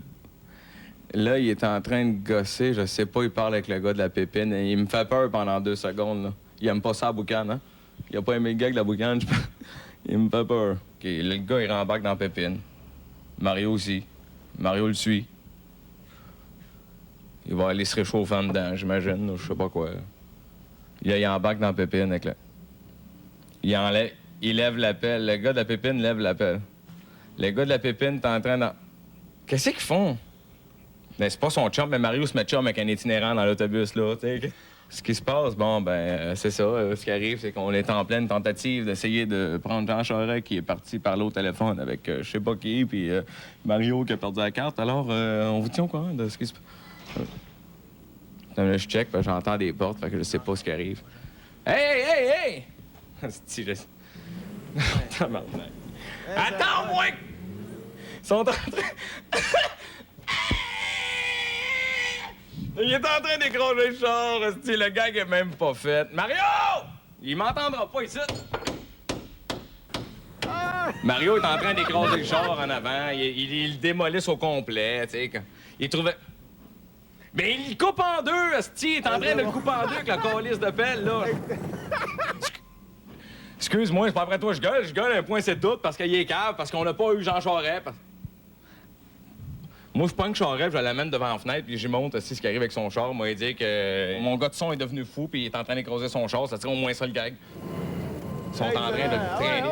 Là, il est en train de gosser, je sais pas, il parle avec le gars de la pépine. Il me fait peur pendant 2 secondes, là. Il aime pas ça, la boucane, hein? Il a pas aimé le gars de la boucane, je pense. Il me fait peur. OK, le gars, il rembarque dans la pépine. Mario aussi. Mario le suit. Il va aller se réchauffer en dedans, j'imagine, je sais pas quoi. Là, il embarque dans la pépine avec le... Il lève l'appel. Le gars de la pépine lève l'appel. Le gars de la pépine est en train de... Qu'est-ce qu'ils font? Ben, c'est pas son chum, mais Mario se met chum avec un itinérant dans l'autobus, là, tu sais. Ce qui se passe, bon, ben, c'est ça. Ce qui arrive, c'est qu'on est en pleine tentative d'essayer de prendre Jean Charest qui est parti parler au téléphone avec je sais pas qui, puis Mario qui a perdu la carte. Alors, on vous tient au courant de ce qui se passe. Là, je check, j'entends des portes, fait que je sais pas ce qui arrive. Hey! Attends-moi! Ils sont en train... Il est en train d'écraser le char, le gag est même pas fait. Mario! Il m'entendra pas ici. Mario est en train d'écraser le char en avant. Il le démolisse au complet, tu sais. Il trouvait... Mais il le coupe en deux, esti. Il est en train de le couper en deux avec la calice de pelle, là. Excuse-moi, c'est pas après toi je gueule un point c'est tout, parce qu'il est cave, parce qu'on n'a pas eu Jean Charest. Moi, je pogne Charest, je l'amène devant la fenêtre, puis j'y montre aussi ce qui arrive avec son char. Moi, il dit que mon gars de son est devenu fou, puis il est en train d'écraser son char. Ça serait au moins ça le gag. Ils sont en train de le traîner.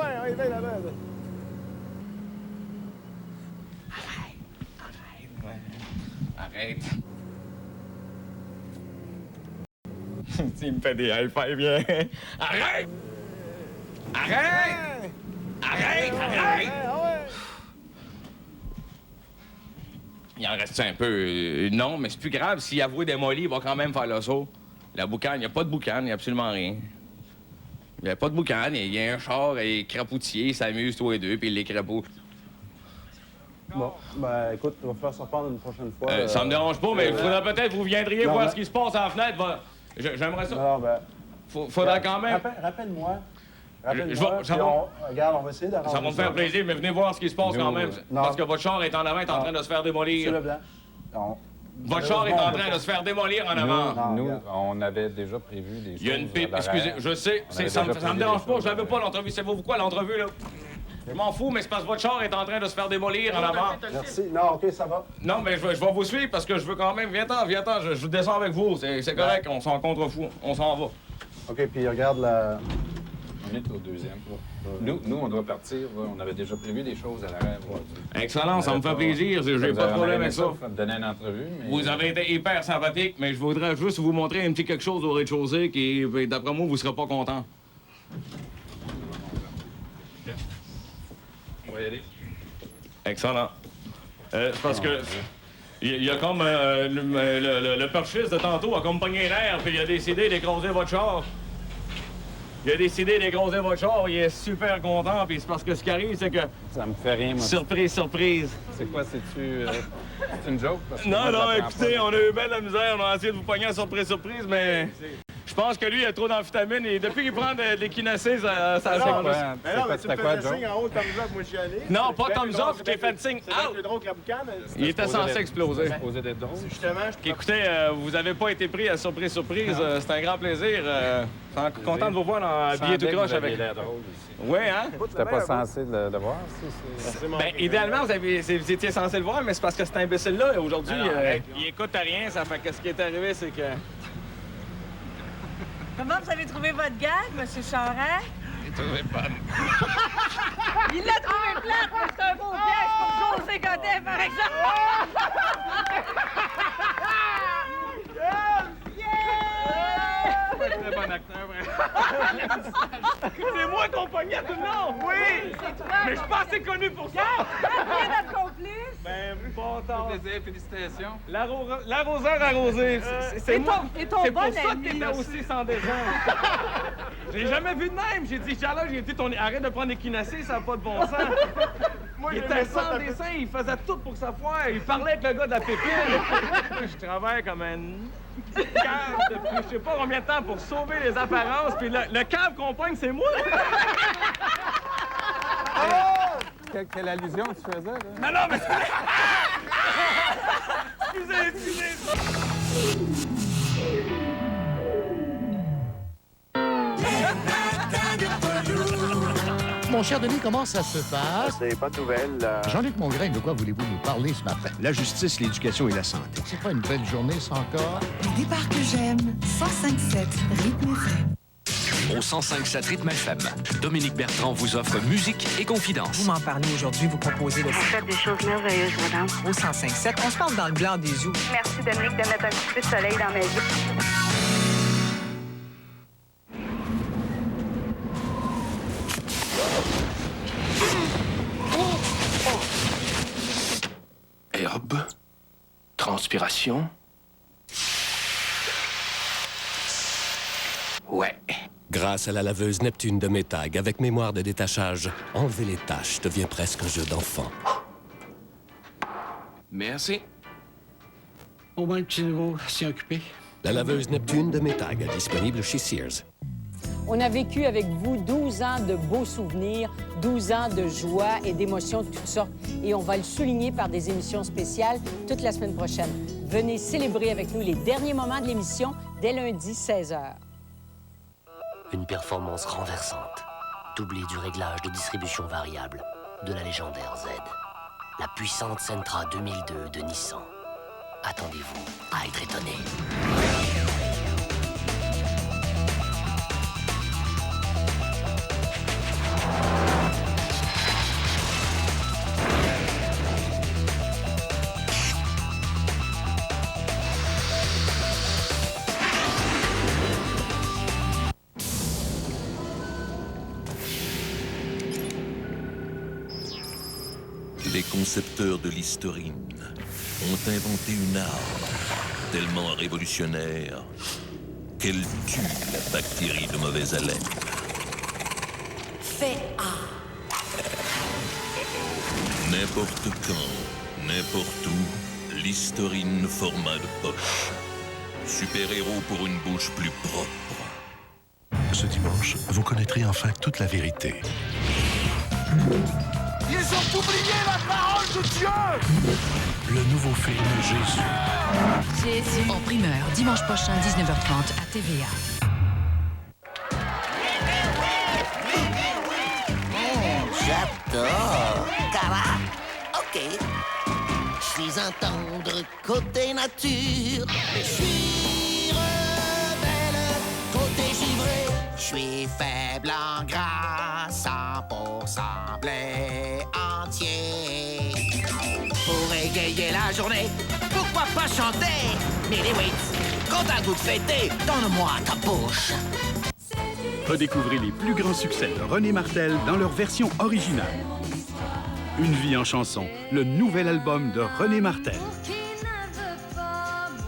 Arrête. Il me fait des high-fives, bien. Arrête! Arrête! Arrête! Il en reste un peu. Non, mais c'est plus grave. S'il avoue démoli, il va quand même faire le saut. La boucane, il n'y a pas de boucane, il n'y a absolument rien. Il n'y a pas de boucane, il y a un char, il est crapoutier, il s'amuse tous les deux, puis il les crapoute. Bon, ben écoute, il va falloir se reprendre une prochaine fois. Ça me dérange pas, mais il faudrait peut-être que vous viendriez voir ce qui se passe à la fenêtre. J'aimerais ça. Alors, ben... Faudrait quand même... Rappelle-moi. Regarde, on va essayer d'arranger ça. Ça va me faire plaisir, mais venez voir ce qui se passe quand même. Parce que votre char est en avant, est en train de se faire démolir. Monsieur Leblanc. Non. Votre char est en train de se faire démolir en avant. Nous, on avait déjà prévu des choses. Il y a une pipe, excusez, je sais, ça me dérange pas, je l'avais pas l'entrevue. Savez-vous quoi, l'entrevue, là? Je m'en fous, mais c'est parce que votre char est en train de se faire démolir en avant. Merci. Non, OK, ça va. Non, mais je vais vous suivre parce que je veux quand même... Viens-t'en, je descends avec vous. C'est correct, on s'en contrefou. On s'en va. OK, puis regarde la... On est au deuxième. Nous, on doit partir. On avait déjà prévu des choses à l'arrière. Excellent, ça me fait plaisir. J'ai pas de problème avec ça. Me donner une entrevue. Mais... Vous avez été hyper sympathique, mais je voudrais juste vous montrer un petit quelque chose au rez-de-chaussée qui, d'après moi, vous serez pas content. On va y aller. Excellent. C'est parce que... Il y a comme... le purchase de tantôt a comme pogné l'air, puis il a décidé d'écraser votre char. Il a décidé d'écraser votre char, il est super content, puis c'est parce que ce qui arrive, c'est que... Ça me fait rien, moi. Surprise, surprise. C'est quoi, c'est-tu... c'est une joke? Parce que non, écoutez, on a eu bien de la misère, on a essayé de vous pogner en surprise, mais... Je pense que lui, il a trop d'amphétamine et depuis qu'il prend de l'équinacée, ça change. Mais non, mais tu me fais signe en haut, Tom Zop, moi je suis allé. Non, pas Tom Zop, je t'ai fait signe. C'est plus drôle que la boucane. Il était censé exploser. Supposé d'être drôle. Justement, écoutez, vous n'avez pas été pris à surprise. C'est un grand plaisir. Je suis content de vous voir dans Billet tout croche avec... Oui, hein? T'étais pas censé le voir, ben, idéalement, vous étiez censé le voir, mais c'est parce que cet imbécile-là, aujourd'hui, il écoute à rien. Ça fait que ce qui est arrivé, c'est que... Comment vous avez trouvé votre gag, M. Charest? J'ai trouvé bonne. Il l'a trouvé plate, mais c'est un beau piège pour José Godet, par exemple. Très bon acteur, c'est moi qu'on pognait tout le long! Oui! Mais je suis pas assez connu pour ça! Qui est notre complice? Ben, bon temps. Plaisir, félicitations. L'arroseur arrosé. C'est moi. Et ton c'est bon pour ça que ami t'étais aussi sans décence. J'ai jamais vu de même. J'ai dit, Charlotte, arrête de prendre des quinacées, ça n'a pas de bon sens. Il était sans dessin, il faisait tout pour sa foire. Il parlait avec le gars de la pépine. Je travaille comme un cave depuis je sais pas combien de temps pour sauver les apparences. Puis le cave qu'on pogne, c'est moi. Quelle allusion tu faisais, là? Mais non, mais... Excusez. Mon cher Denis, comment ça se passe? C'est pas de nouvelles. Jean-Luc Mongrain, de quoi voulez-vous nous parler ce matin? La justice, l'éducation et la santé. C'est pas une belle journée, ça encore? Les départs que j'aime, 105.7 Rythme FM. Au 105.7 Rythme FM, Dominique Bertrand vous offre musique et confidence. Vous m'en parlez aujourd'hui, vous proposez le... Vous faites des choses merveilleuses, madame. Au 105.7, on se parle dans le blanc des zoos. Merci, Dominique, de mettre un petit peu de soleil dans ma vie. Herbe, transpiration. Ouais. Grâce à la laveuse Neptune de Métag, avec mémoire de détachage, enlever les taches devient presque un jeu d'enfant. Merci. Au moins, le petit nouveau s'y occupé. La laveuse Neptune de Métag, disponible chez Sears. On a vécu avec vous 12 ans de beaux souvenirs, 12 ans de joie et d'émotions de toutes sortes. Et on va le souligner par des émissions spéciales toute la semaine prochaine. Venez célébrer avec nous les derniers moments de l'émission dès lundi, 16h. Une performance renversante, doublée du réglage de distribution variable de la légendaire Z. La puissante Sentra 2002 de Nissan. Attendez-vous à être étonné. Les concepteurs de Listerine ont inventé une arme tellement révolutionnaire qu'elle tue la bactérie de mauvaise haleine. Fait A. N'importe quand, n'importe où, Listerine format de poche. Super-héros pour une bouche plus propre. Ce dimanche, vous connaîtrez enfin toute la vérité. Ils ont oublié la parole de Dieu! Le nouveau film Jésus. Jésus. En primeur, dimanche prochain, 19h30 à TVA. J'adore. Cara. OK. Je suis un tendre côté nature. Je suis rebelle côté givré. Je suis faible en gras, 100% blé entier. Pour égayer la journée, pourquoi pas chanter? Milliwitz, quand t'as le goût de fêter, donne-moi ta bouche. Redécouvrez les plus grands succès de René Martel dans leur version originale. Une vie en chanson, le nouvel album de René Martel.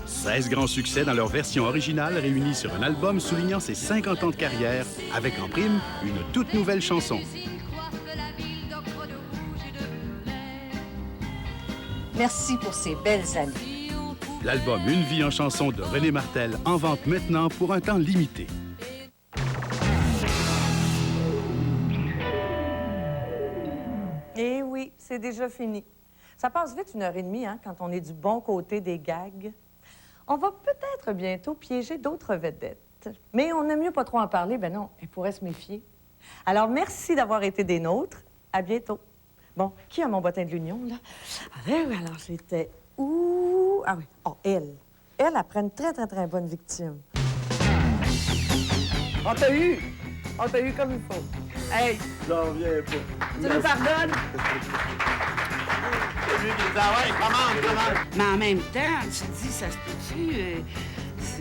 16 grands succès dans leur version originale réunis sur un album soulignant ses 50 ans de carrière, avec en prime une toute nouvelle chanson. Merci pour ces belles années. L'album Une vie en chanson de René Martel en vente maintenant pour un temps limité. Eh oui, c'est déjà fini. Ça passe vite 1h30 hein, quand on est du bon côté des gags. On va peut-être bientôt piéger d'autres vedettes. Mais on aime mieux pas trop en parler, ben non, elle pourrait se méfier. Alors, merci d'avoir été des nôtres. À bientôt. Bon, qui a mon bottin de l'Union, là? Alors, j'étais où? Ah oui, oh, elle. Elle prend une très, très, très bonne victime. On t'a eu! On t'a eu comme il faut. Hey! J'en reviens pas. Tu nous pardonnes? Mais en même temps, tu te dis, ça se peut-tu?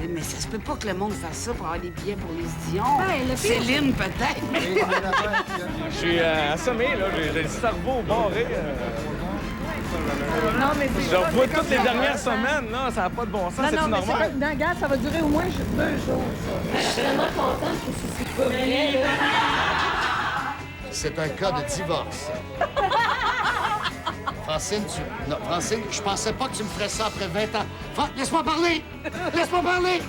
Mais ça se peut pas que le monde fasse ça pour avoir des billets pour les Dion. Ben, Céline, peut-être. Je suis assommé, là. J'ai le cerveau barré. Non, mais c'est je revois toutes les dernières semaines, là. Ça n'a pas de bon sens. C'est normal. Non, regarde, ça va durer au moins 2 jours. Je suis vraiment contente que c'est pas vrai, là. C'est un cas de divorce. Francine, je pensais pas que tu me ferais ça après 20 ans. Laisse-moi parler! Laisse-moi parler!